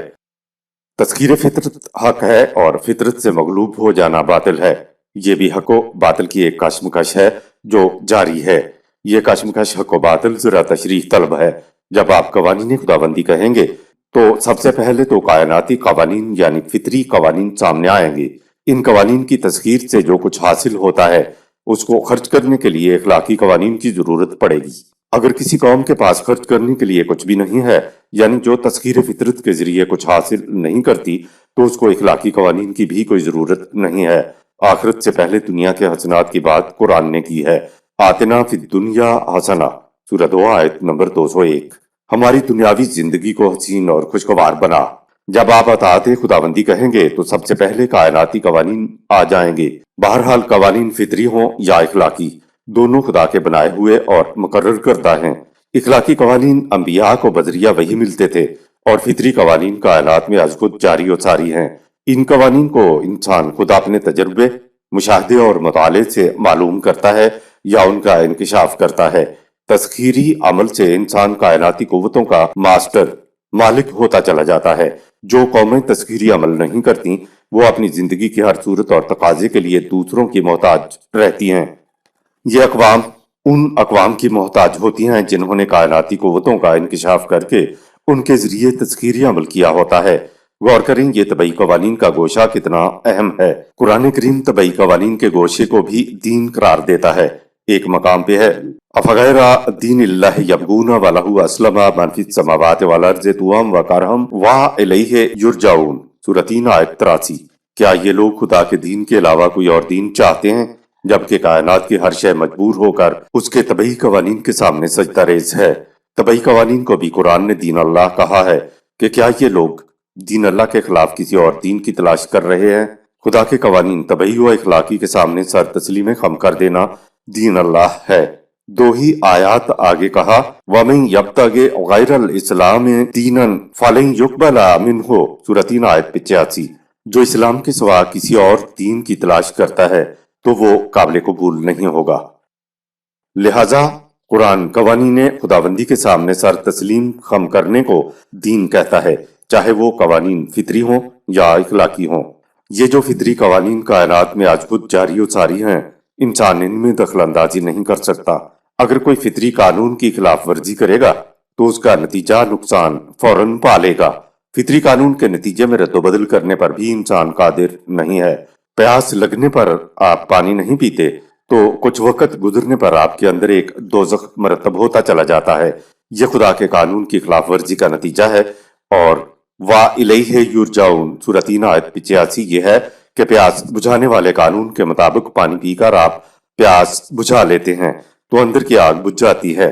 تسخیر فطرت حق ہے اور فطرت سے مغلوب ہو جانا باطل ہے۔ یہ بھی حق و باطل کی ایک کشمکش ہے جو جاری ہے۔ یہ کشمکش حق و باطل ذرا تشریح طلب ہے۔ جب آپ قوانین خداوندی کہیں گے تو سب سے پہلے تو کائناتی قوانین یعنی فطری قوانین سامنے آئیں گے۔ ان قوانین کی تسخیر سے جو کچھ حاصل ہوتا ہے اس کو خرچ کرنے کے لیے اخلاقی قوانین کی ضرورت پڑے گی۔ اگر کسی قوم کے پاس خرچ کرنے کے لیے کچھ بھی نہیں ہے، یعنی جو تسخیر فطرت کے ذریعے کچھ حاصل نہیں کرتی، تو اس کو اخلاقی قوانین کی بھی کوئی ضرورت نہیں ہے۔ آخرت سے پہلے دنیا کے حسنات کی بات قرآن نے کی ہے۔ آتنا فی الدنیا حسنہ، سورہ 2 آیت نمبر 201۔ ہماری دنیاوی زندگی کو حسین اور خوشگوار بنا۔ جب آپ اطاعت خداوندی کہیں گے تو سب سے پہلے کائناتی قوانین آ جائیں گے۔ بہرحال قوانین فطری ہوں یا اخلاقی، دونوں خدا کے بنائے ہوئے اور مقرر کردہ ہیں۔ اخلاقی قوانین انبیاء کو بذریعہ وحی ملتے تھے اور فطری قوانین کائنات میں از خود جاری و ساری ہیں۔ ان قوانین کو انسان خود اپنے تجربے، مشاہدے اور مطالعے سے معلوم کرتا ہے یا ان کا انکشاف کرتا ہے۔ تسخیری عمل سے انسان کائناتی قوتوں کا مالک ہوتا چلا جاتا ہے۔ جو قومیں تسخیری عمل نہیں کرتی وہ اپنی زندگی کی ہر صورت اور تقاضے کے لیے دوسروں کی محتاج رہتی ہیں۔ یہ اقوام ان اقوام کی محتاج ہوتی ہیں جنہوں نے کائناتی قوتوں کا انکشاف کر کے ان کے ذریعے تسخیری عمل کیا ہوتا ہے۔ غور کریں یہ طبعی قوانین کا گوشہ کتنا اہم ہے۔ قرآن کریم طبعی قوانین کے گوشے کو بھی دین قرار دیتا ہے۔ ایک مقام پہ ہے افغیر دین اللہ یبغون ولہ اسلم من فی السماوات والارض طوعا وکرہا والیہ یرجعون، سورہ 3 آیت 83۔ کیا یہ لوگ خدا کے دین کے علاوہ کوئی اور دین چاہتے ہیں جبکہ کائنات کی ہر شے مجبور ہو کر اس کے طبعی قوانین کے سامنے سجدہ ریز ہے۔ طبعی قوانین کو بھی قرآن نے دین اللہ کہا ہے کہ کیا یہ لوگ دین اللہ کے خلاف کسی اور دین کی تلاش کر رہے ہیں؟ خدا کے قوانین طبعی و اخلاقی کے سامنے سر تسلیم خم کر دینا دین اللہ ہے۔ 2 ہی آیات آگے کہا وَمَن يَبْتَغِ غَيْرَ الْإِسْلَامِ دِينًا فَلَن يُقْبَلَ مِنْهُ، سورہ 3 آیت 85۔ جو اسلام کے سوا کسی اور دین کی تلاش کرتا ہے تو وہ قابل قبول نہیں ہوگا۔ لہذا قرآن قوانین خداوندی کے سامنے سر تسلیم خم کرنے کو دین کہتا ہے، چاہے وہ قوانین فطری ہوں یا اخلاقی ہوں۔ یہ جو فطری قوانین کائنات میں آج خود جاری و ساری ہیں، انسان ان میں دخل اندازی نہیں کر سکتا۔ اگر کوئی فطری قانون کی خلاف ورزی کرے گا تو اس کا نتیجہ نقصان فوراً پالے گا۔ فطری قانون کے نتیجے میں رد و بدل کرنے پر بھی انسان قادر نہیں ہے۔ پیاس لگنے پر آپ پانی نہیں پیتے تو کچھ وقت گزرنے پر آپ کے اندر ایک دوزخ مرتب ہوتا چلا جاتا ہے۔ یہ خدا کے قانون کی خلاف ورزی کا نتیجہ ہے۔ اور وَإِلَيْهِ يُرْجَعُونَ، سورہ 3 آیت 85 یہ ہے کہ پیاس بجھانے والے قانون کے مطابق پانی پی کر آپ پیاس بجھا لیتے ہیں تو اندر کی آگ بجھ جاتی ہے۔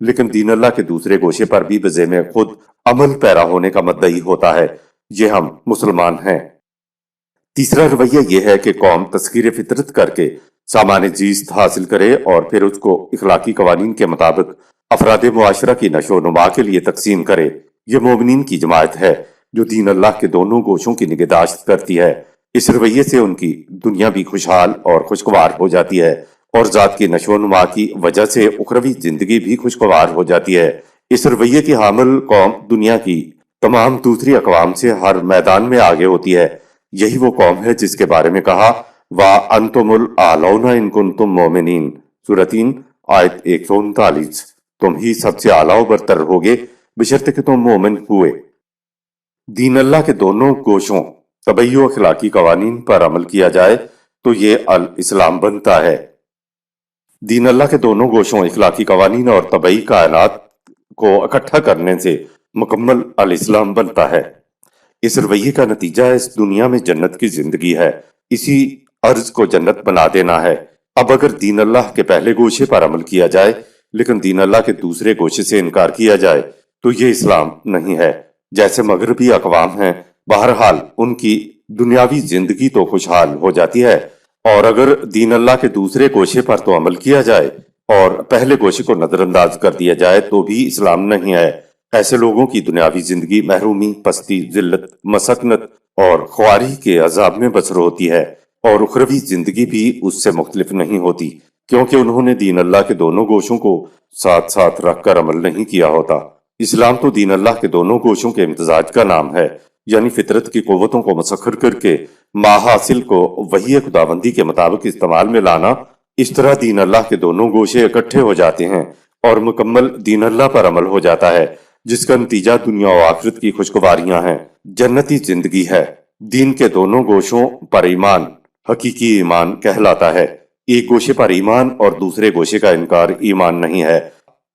لیکن دین اللہ کے دوسرے گوشے پر بھی بذیم خود عمل پیرا ہونے کا مدعی ہوتا ہے، یہ ہم مسلمان ہیں۔ تیسرا رویہ یہ ہے کہ قوم تسخیر فطرت کر کے سامان زیست حاصل کرے اور پھر اس کو اخلاقی قوانین کے مطابق افراد معاشرہ کی نشو و نما کے لیے تقسیم کرے۔ یہ مومنین کی جماعت ہے جو دین اللہ کے دونوں گوشوں کی نگہداشت کرتی ہے۔ اس رویے سے ان کی دنیا بھی خوشحال اور خوشگوار ہو جاتی ہے اور ذات کی نشو و نما کی وجہ سے اخروی زندگی بھی خوشگوار ہو جاتی ہے۔ اس رویے کی حامل قوم دنیا کی تمام دوسری اقوام سے ہر میدان میں آگے ہوتی ہے۔ یہی وہ قوم ہے جس کے بارے میں کہا وَأَنْتُمُ الْأَعْلَوْنَ إِن كُنتُم مُؤْمِنِينَ سورہ 3 آیت 139۔ تم ہی سب سے اعلیٰ و برتر ہوگے بشرط کہ تم مومن ہوئے۔ دین اللہ کے دونوں گوشوں طبعی و اخلاقی قوانین پر عمل کیا جائے تو یہ الاسلام بنتا ہے۔ دین اللہ کے دونوں گوشوں اخلاقی قوانین اور طبعی کائنات کو اکٹھا کرنے سے مکمل الاسلام بنتا ہے۔ اس رویے کا نتیجہ اس دنیا میں جنت کی زندگی ہے، اسی عرض کو جنت بنا دینا ہے۔ اب اگر دین اللہ کے پہلے گوشے پر عمل کیا جائے لیکن دین اللہ کے دوسرے گوشے سے انکار کیا جائے تو یہ اسلام نہیں ہے۔ جیسے مغربی اقوام ہیں، بہرحال ان کی دنیاوی زندگی تو خوشحال ہو جاتی ہے، اور اگر دین اللہ کے دوسرے گوشے پر تو عمل کیا جائے اور پہلے گوشے کو نظر انداز کر دیا جائے تو بھی اسلام نہیں ہے۔ ایسے لوگوں کی دنیاوی زندگی محرومی، پستی، ذلت، مسکنت اور خواری کے عذاب میں بسر ہوتی ہے، اور اخروی زندگی بھی اس سے مختلف نہیں ہوتی، کیونکہ انہوں نے دین اللہ کے دونوں گوشوں کو ساتھ ساتھ رکھ کر عمل نہیں کیا ہوتا۔ اسلام تو دین اللہ کے دونوں گوشوں کے امتزاج کا نام ہے، یعنی فطرت کی قوتوں کو مسخر کر کے ماحاصل کو وحی خداوندی کے مطابق استعمال میں لانا۔ اس طرح دین اللہ کے دونوں گوشے اکٹھے ہو جاتے ہیں اور مکمل دین اللہ پر عمل ہو جاتا ہے، جس کا نتیجہ دنیا و آخرت کی خوشگواریاں ہیں، جنتی زندگی ہے۔ دین کے دونوں گوشوں پر ایمان حقیقی ایمان کہلاتا ہے۔ ایک گوشے پر ایمان اور دوسرے گوشے کا انکار ایمان نہیں ہے۔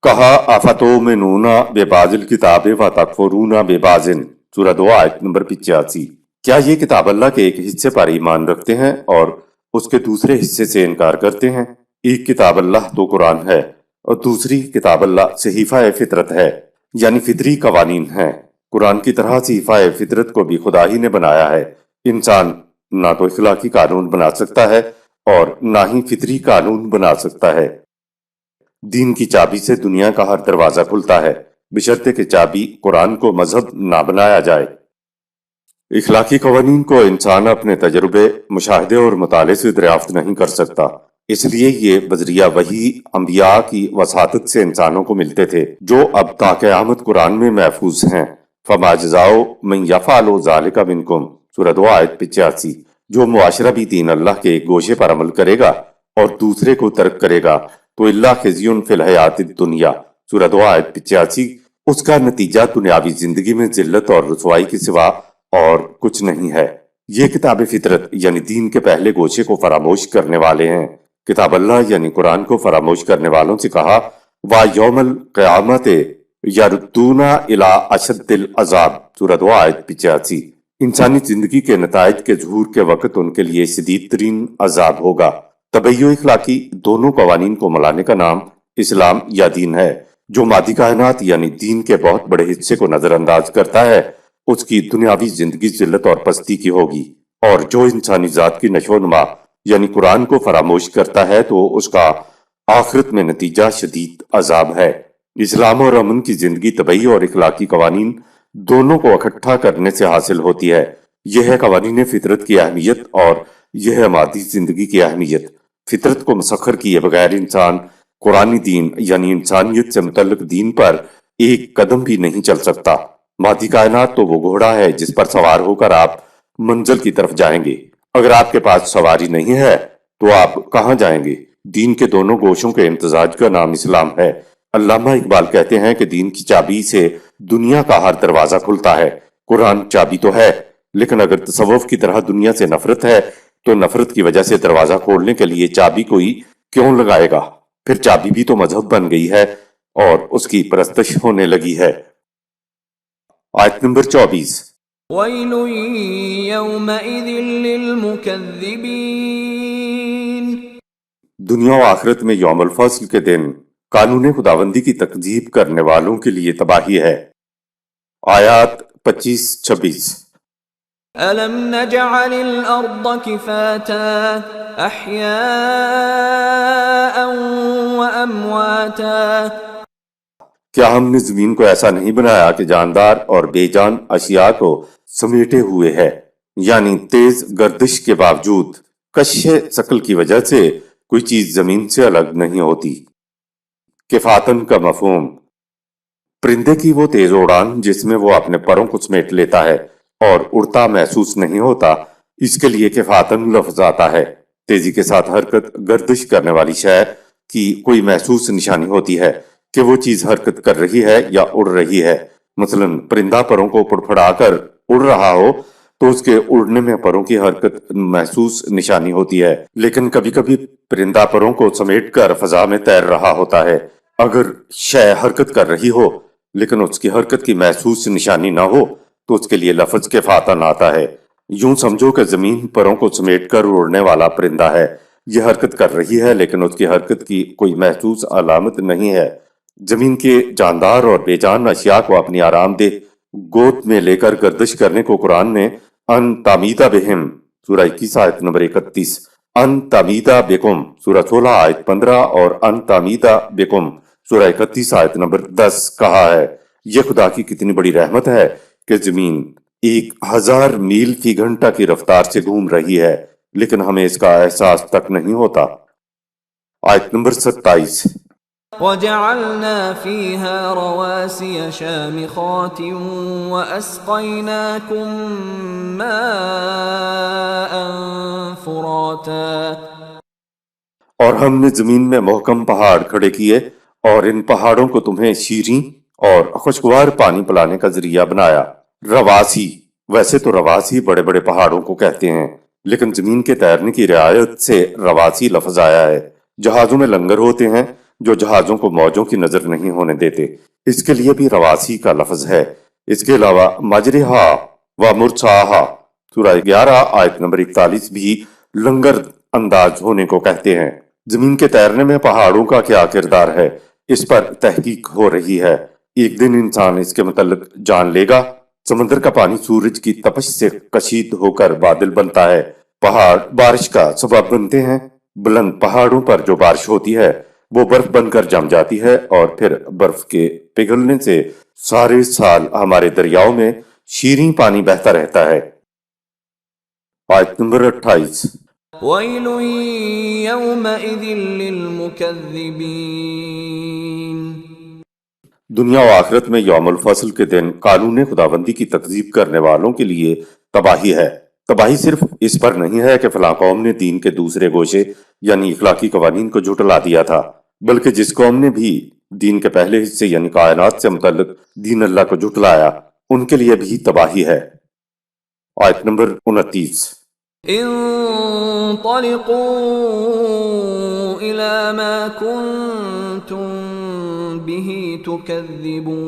کہا افتؤمنون ببعض الکتاب وتکفرون ببعض سورہ 2 آیت نمبر 85۔ کیا یہ کتاب اللہ کے ایک حصے پر ایمان رکھتے ہیں اور اس کے دوسرے حصے سے انکار کرتے ہیں؟ ایک کتاب اللہ تو قرآن ہے اور دوسری کتاب اللہ صحیفہ فطرت ہے، یعنی فطری قوانین ہیں۔ قرآن کی طرح صحیفہ فطرت کو بھی خدا ہی نے بنایا ہے۔ انسان نہ تو اخلاقی قانون بنا سکتا ہے اور نہ ہی فطری قانون بنا سکتا ہے۔ دین کی چابی سے دنیا کا ہر دروازہ کھلتا ہے، بشرطے کہ چابی قرآن کو مذہب نہ بنایا جائے۔ اخلاقی قوانین کو انسان اپنے تجربے، مشاہدے اور مطالعے سے دریافت نہیں کر سکتا، اس لیے یہ بذریعہ وحی انبیاء کی وساطت سے انسانوں کو ملتے تھے، جو اب تا قیامت قرآن میں محفوظ ہیں۔ فما جزاء من یفعل ذلک منکم سورہ 2 آیت 85۔ جو معاشرہ بھی دین اللہ کے ایک گوشے پر عمل کرے گا اور دوسرے کو ترک کرے گا تو اللہ خزی فی الحیات الدنیا سورہ 2 آیت 85، اس کا نتیجہ دنیاوی زندگی میں ذلت اور رسوائی کے سوا اور کچھ نہیں ہے۔ یہ کتاب فطرت یعنی دین کے پہلے گوشے کو فراموش کرنے والے ہیں۔ کتاب اللہ یعنی قرآن کو فراموش کرنے والوں سے کہا وَيَوْمَ الْقِيَامَةِ يَرُدُّونَ إِلَىٰ أَشَدِّ الْعَذَابِ سورہ 2 آیت 85۔ انسانی زندگی کے نتائج کے ظہور کے وقت ان کے لیے شدید ترین عذاب ہوگا۔ طبعی و اخلاقی دونوں قوانین کو ملانے کا نام اسلام یا دین ہے۔ جو مادی کائنات یعنی دین کے بہت بڑے حصے کو نظر انداز کرتا ہے اس کی دنیاوی زندگی ذلت اور پستی کی ہوگی، اور جو انسانی ذات کی نشو و نما یعنی قرآن کو فراموش کرتا ہے تو اس کا آخرت میں نتیجہ شدید عذاب ہے۔ اسلام اور امن کی زندگی طبعی اور اخلاقی قوانین دونوں کو اکٹھا کرنے سے حاصل ہوتی ہے۔ یہ ہے قوانین فطرت کی اہمیت اور یہ ہے مادی زندگی کی اہمیت۔ فطرت کو مسخر کیے بغیر انسان قرآنی دین یعنی انسانیت سے متعلق دین پر ایک قدم بھی نہیں چل سکتا۔ مادی کائنات تو وہ گھوڑا ہے جس پر سوار ہو کر آپ منزل کی طرف جائیں گے، اگر آپ کے پاس سواری نہیں ہے تو آپ کہاں جائیں گے؟ دین کے دونوں گوشوں کے امتزاج کا نام اسلام ہے۔ علامہ اقبال کہتے ہیں کہ دین کی چابی سے دنیا کا ہر دروازہ کھلتا ہے۔ قرآن چابی تو ہے، لیکن اگر تصوف کی طرح دنیا سے نفرت ہے تو نفرت کی وجہ سے دروازہ کھولنے کے لیے چابی کوئی کیوں لگائے گا؟ پھر چابی بھی تو مذہب بن گئی ہے اور اس کی پرستش ہونے لگی ہے۔ آیت نمبر 24۔ وَيْلٌ يَوْمَئِذٍ لِّلْمُكَذِّبِينَ۔ دنیا و آخرت میں یوم الفصل کے دن قانون خداوندی کی تکذیب کرنے والوں کے لیے تباہی ہے۔ آیات 25-26۔ أَلَمْ نَجْعَلِ الْأَرْضَ كِفَاتًا أَحْيَاءً وَأَمْوَاتًا، کیا ہم نے زمین کو ایسا نہیں بنایا کہ جاندار اور بے جان اشیاء کو سمیٹے ہوئے ہے، یعنی تیز گردش کے باوجود کشش ثقل کی وجہ سے کوئی چیز زمین سے الگ نہیں ہوتی۔ کفاتن کا مفہوم، پرندے کی وہ تیز اڑان جس میں وہ اپنے پروں کو سمیٹ لیتا ہے اور اڑتا محسوس نہیں ہوتا، اس کے لیے کفاتن لفظ آتا ہے۔ تیزی کے ساتھ حرکت گردش کرنے والی شے کی کوئی محسوس نشانی ہوتی ہے کہ وہ چیز حرکت کر رہی ہے یا اڑ رہی ہے۔ مثلا پرندہ پروں کو پڑپڑا کر اڑ رہا ہو تو اس کے اڑنے میں پروں کی حرکت محسوس نشانی ہوتی ہے، لیکن کبھی کبھی پرندہ پروں کو سمیٹ کر فضا میں تیر رہا ہوتا ہے۔ اگر شے حرکت کر رہی ہو لیکن اس کی حرکت کی محسوس نشانی نہ ہو تو اس کے لیے لفظ کفاتن آتا ہے۔ یوں سمجھو کہ زمین پروں کو سمیٹ کر اڑنے والا پرندہ ہے، یہ حرکت کر رہی ہے لیکن اس کی حرکت کی کوئی محسوس علامت نہیں ہے۔ زمین کے جاندار اور بے جان اشیاء کو اپنی آرام دہ گود میں لے کر گردش کرنے کو قرآن نے ان تامیدہ بہم سورہ 21 آیت نمبر 31، ان تامیدہ بکم سورہ 16 آیت 15 اور ان تامیدہ بکم سورہ 31 آیت نمبر 10 کہا ہے۔ یہ خدا کی کتنی بڑی رحمت ہے کہ زمین 1000 میل فی گھنٹہ کی رفتار سے گھوم رہی ہے لیکن ہمیں اس کا احساس تک نہیں ہوتا۔ آیت نمبر 27۔ وَجَعَلْنَا فِيهَا رَوَاسِيَ شَامِخَاتٍ وَأَسْقَيْنَاكُم مَّاءً فُرَاتًا، اور ہم نے زمین میں محکم پہاڑ کھڑے کیے اور ان پہاڑوں کو تمہیں شیریں اور خوشگوار پانی پلانے کا ذریعہ بنایا۔ رواسی، ویسے تو رواسی بڑے بڑے پہاڑوں کو کہتے ہیں لیکن زمین کے تیرنے کی رعایت سے رواسی لفظ آیا ہے۔ جہازوں میں لنگر ہوتے ہیں جو جہازوں کو موجوں کی نظر نہیں ہونے دیتے، اس کے لیے بھی رواسی کا لفظ ہے۔ اس کے علاوہ مجرہا و مرساہا سورہ 11 آیت نمبر 41 بھی لنگر انداز ہونے کو کہتے ہیں۔ زمین کے تیرنے میں پہاڑوں کا کیا کردار ہے، اس پر تحقیق ہو رہی ہے۔ ایک دن انسان اس کے متعلق جان لے گا۔ سمندر کا پانی سورج کی تپش سے کشید ہو کر بادل بنتا ہے، پہاڑ بارش کا سبب بنتے ہیں۔ بلند پہاڑوں پر جو بارش ہوتی ہے وہ برف بن کر جم جاتی ہے اور پھر برف کے پگھلنے سے سارے سال ہمارے دریاؤں میں شیریں پانی بہتا رہتا ہے۔ آیت نمبر 28۔ وَيْلٌ يَوْمَئِذٍ لِّلْمُكَذِّبِينَ، دنیا و آخرت میں یوم الفصل کے دن قانون خداوندی کی تکذیب کرنے والوں کے لیے تباہی ہے۔ تباہی صرف اس پر نہیں ہے کہ فلاں قوم نے دین کے دوسرے گوشے یعنی اخلاقی قوانین کو جھٹلا دیا تھا، بلکہ جس قوم نے بھی دین کے پہلے حصے یعنی کائنات سے متعلق دین اللہ کو جھٹلایا ان کے لیے بھی تباہی ہے۔ آیت نمبر 29۔ انطلقوا إلى ما كنتم به تكذبون،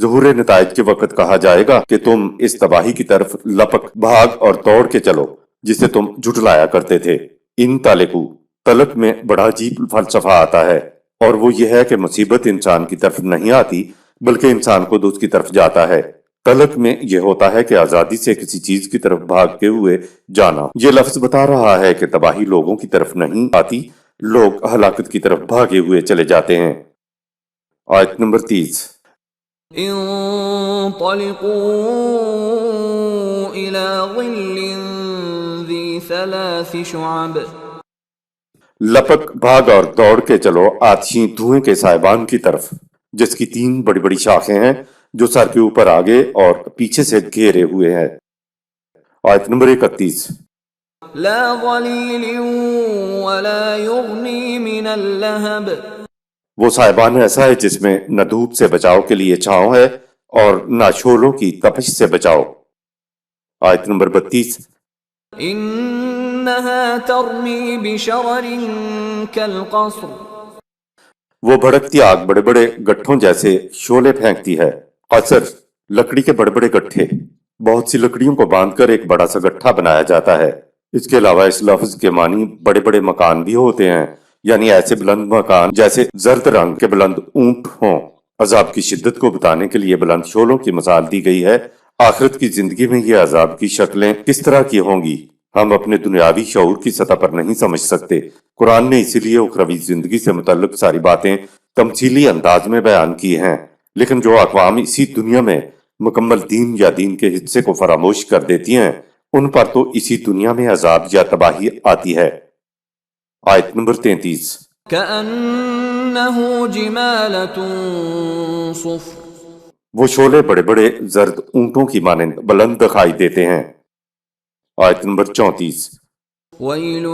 ظہور نتائج کے وقت کہا جائے گا کہ تم اس تباہی کی طرف لپک بھاگ اور دوڑ کے چلو جسے تم جھٹلایا کرتے تھے۔ ان تالکو تلک میں بڑا عجیب فلسفہ آتا ہے اور وہ یہ ہے کہ مصیبت انسان کی طرف نہیں آتی بلکہ انسان خود اس کی طرف جاتا ہے۔ تلک میں یہ ہوتا ہے کہ آزادی سے کسی چیز کی طرف بھاگتے ہوئے جانا۔ یہ لفظ بتا رہا ہے کہ تباہی لوگوں کی طرف نہیں آتی، لوگ ہلاکت کی طرف بھاگے ہوئے چلے جاتے ہیں۔ آیت نمبر 30۔ انطلقوا إلى ظل ذي 3 شعب، لپک بھاگ اور دوڑ کے چلو آتشیں دھوئیں کے سائبان کی طرف جس کی 3 بڑی بڑی شاخیں ہیں جو سر کے اوپر آگے اور پیچھے سے گھیرے ہوئے ہیں۔ آیت نمبر 31۔ لا ظليل ولا يغني من اللهب، وہ سائبان ایسا ہے جس میں نہ دھوپ سے بچاؤ کے لیے چھاؤں ہے اور نہ شعلوں کی تپش سے بچاؤ۔ آیت نمبر 32۔ انها ترمي بشرر كالقصر، وہ بھڑکتی آگ بڑے بڑے گٹھوں جیسے شعلے پھینکتی ہے۔ قصر لکڑی کے بڑے بڑے گٹھے، بہت سی لکڑیوں کو باندھ کر ایک بڑا سا گٹھا بنایا جاتا ہے۔ اس کے علاوہ اس لفظ کے معنی بڑے بڑے مکان بھی ہوتے ہیں یعنی ایسے بلند مکان جیسے زرد رنگ کے بلند اونٹ ہوں۔ عذاب کی شدت کو بتانے کے لیے بلند شعلوں کی مثال دی گئی ہے۔ آخرت کی زندگی میں یہ عذاب کی شکلیں کس طرح کی ہوں گی ہم اپنے دنیاوی شعور کی سطح پر نہیں سمجھ سکتے۔ قرآن نے اسی لیے اخروی زندگی سے متعلق ساری باتیں تمثیلی انداز میں بیان کی ہیں، لیکن جو اقوام اسی دنیا میں مکمل دین یا دین کے حصے کو فراموش کر دیتی ہیں ان پر تو اسی دنیا میں عذاب یا تباہی آتی ہے۔ آیت نمبر 33۔ كأنه جمالة صفر وہ شعلے بڑے بڑے زرد اونٹوں کی مانند بلند دکھائی دیتے ہیں۔ آیت نمبر 34۔ ويل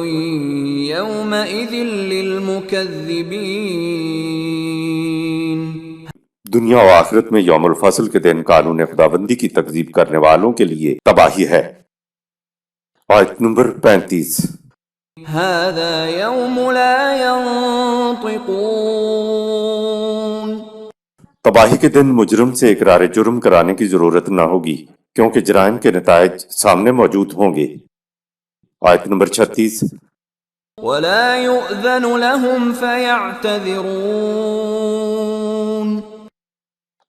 يومئذ للمكذبين دنیا و آخرت میں یوم الفصل کے دن قانون خداوندی کی تکذیب کرنے والوں کے لیے تباہی ہے۔ آیت نمبر 35۔ هذا يوم لا ينطقون تباہی کے دن مجرم سے اقرار جرم کرانے کی ضرورت نہ ہوگی کیونکہ جرائم کے نتائج سامنے موجود ہوں گے۔ آیت نمبر 36۔ ولا يؤذن لهم فيعتذرون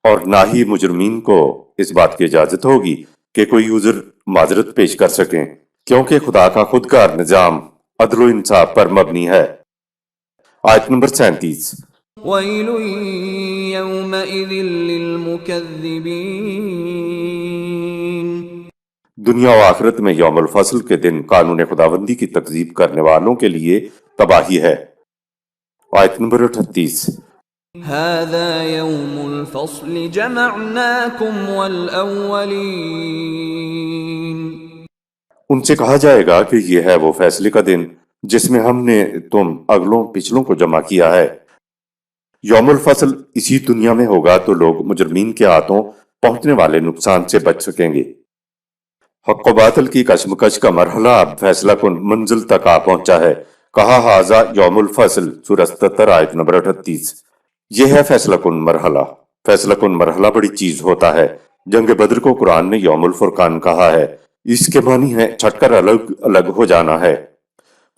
اور نہ ہی مجرمین کو اس بات کی اجازت ہوگی کہ کوئی عذر معذرت پیش کر سکیں، کیونکہ خدا کا خودکار نظام عدل و انصاف پر مبنی ہے۔ آیت نمبر 37۔ ويل يومئذ للمكذبين دنیا و آخرت میں یوم الفصل کے دن قانون خداوندی کی تکذیب کرنے والوں کے لیے تباہی ہے۔ آیت نمبر 38۔ هذا يوم الفصل جمعناكم والأولين ان سے کہا جائے گا کہ یہ ہے وہ فیصلے کا دن جس میں ہم نے تم اگلوں پچھلوں کو جمع کیا ہے۔ یوم الفصل اسی دنیا میں ہوگا تو لوگ مجرمین کے ہاتھوں پہنچنے والے نقصان سے بچ سکیں گے۔ حق و باطل کی کشمکش کا مرحلہ اب فیصلہ کن منزل تک آ پہنچا ہے۔ کہا ھذا یوم الفصل، سورہ 77 آیت نمبر 38۔ یہ ہے فیصلہ کن مرحلہ۔ فیصلہ کن مرحلہ بڑی چیز ہوتا ہے۔ جنگ بدر کو قرآن نے یوم الفرقان کہا ہے۔ اس کے معنی ہے چھٹ کر الگ الگ ہو جانا ہے۔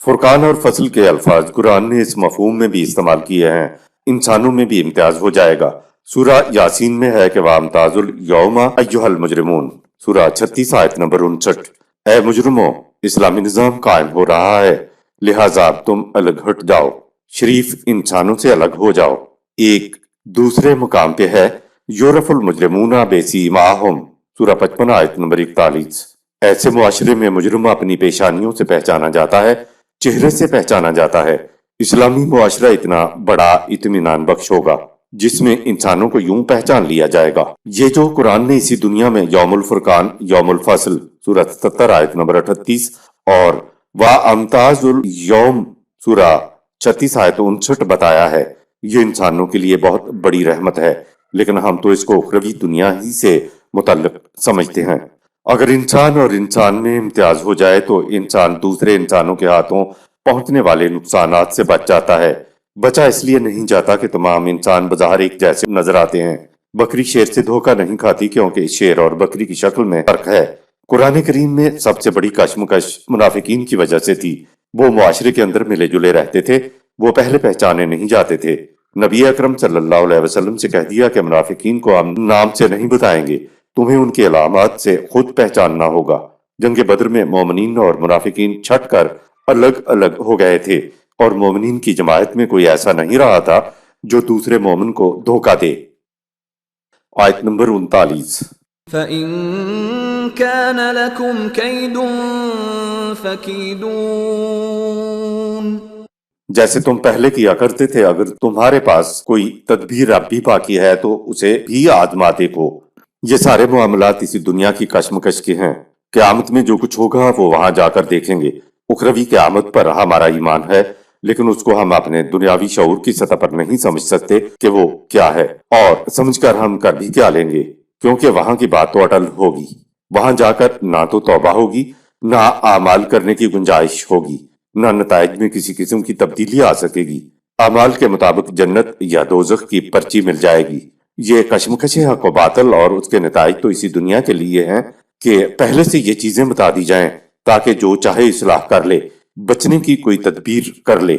فرقان اور فصل کے الفاظ قرآن نے اس مفہوم میں بھی استعمال کیے ہیں۔ انسانوں میں بھی امتیاز ہو جائے گا۔ سورہ یاسین میں ہے کہ وَامْتَازُ الْيَوْمَ أَيُّهَا الْمُجْرِمُونَ، سورہ 36 آیت نمبر 59۔ اے مجرموں، اسلامی نظام قائم ہو رہا ہے، لہٰذا اب تم الگ ہٹ جاؤ، شریف انسانوں سے الگ ہو جاؤ۔ ایک دوسرے مقام پہ ہے یعرف المجرمون بسیماہم، سورہ 55 آیت نمبر 41۔ ایسے معاشرے میں مجرم اپنی پیشانیوں سے پہچانا جاتا ہے، چہرے سے پہچانا جاتا ہے۔ اسلامی معاشرہ اتنا بڑا اطمینان بخش ہوگا جس میں انسانوں کو یوں پہچان لیا جائے گا۔ یہ جو قرآن نے اسی دنیا میں یوم الفرقان، یوم الفصل، سورہ 77 آیت نمبر 38 اور وَامْتَازُ الْيَوْمَ، سورہ 36 آیت 59 بتایا ہے، یہ انسانوں کے لیے بہت بڑی رحمت ہے، لیکن ہم تو اس کو اخروی دنیا ہی سے متعلق سمجھتے ہیں۔ اگر انسان اور انسان میں امتیاز ہو جائے تو انسان دوسرے انسانوں کے ہاتھوں پہنچنے والے نقصانات سے بچ جاتا ہے۔ بچا اس لیے نہیں جاتا کہ تمام انسان بظاہر ایک جیسے نظر آتے ہیں۔ بکری شیر سے دھوکہ نہیں کھاتی کیونکہ شیر اور بکری کی شکل میں فرق ہے۔ قرآن کریم میں سب سے بڑی کشمکش منافقین کی وجہ سے تھی۔ وہ معاشرے کے اندر ملے جلے رہتے تھے، وہ پہلے پہچانے نہیں جاتے تھے۔ نبی اکرم صلی اللہ علیہ وسلم سے کہہ دیا کہ منافقین کو ہم نام سے نہیں بتائیں گے، تمہیں ان کی علامات سے خود پہچاننا ہوگا۔ جنگ بدر میں مومنین اور منافقین چھٹ کر الگ الگ ہو گئے تھے، اور مومنین کی جماعت میں کوئی ایسا نہیں رہا تھا جو دوسرے مومن کو دھوکہ دے۔ آیت نمبر 39۔ فَإِن كَانَ لَكُمْ كَيْدٌ فَكِيدُونِ جیسے تم پہلے کیا کرتے تھے، اگر تمہارے پاس کوئی تدبیر اب بھی باقی ہے تو اسے بھی آزما دیکھو۔ یہ سارے معاملات اسی دنیا کی کشمکش کے ہیں۔ قیامت میں جو کچھ ہوگا وہ وہاں جا کر دیکھیں گے۔ اخروی قیامت پر ہمارا ایمان ہے، لیکن اس کو ہم اپنے دنیاوی شعور کی سطح پر نہیں سمجھ سکتے کہ وہ کیا ہے، اور سمجھ کر ہم کر بھی کیا لیں گے، کیونکہ وہاں کی بات تو اٹل ہوگی۔ وہاں جا کر نہ تو توبہ ہوگی، نہ اعمال کرنے کی گنجائش ہوگی، نہ نتائج میں کسی قسم کی تبدیلی آ سکے گی۔ اعمال کے مطابق جنت یا دوزخ کی پرچی مل جائے گی۔ یہ کشمکش حق و باطل اور اس کے نتائج تو اسی دنیا کے لیے ہیں کہ پہلے سے یہ چیزیں بتا دی جائیں تاکہ جو چاہے اصلاح کر لے، بچنے کی کوئی تدبیر کر لے۔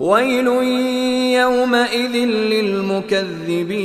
وَيْلٌ يَوْمَئِذٍ لِّلْمُكَذِّبِينَ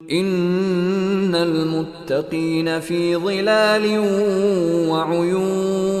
إِنَّ الْمُتَّقِينَ فِي ظِلَالٍ وَعُيُونٍ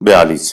42।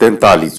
43।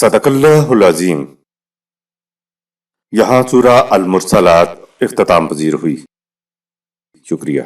صدق اللہ العظیم۔ یہاں سورہ المرسلات اختتام پذیر ہوئی۔ شکریہ۔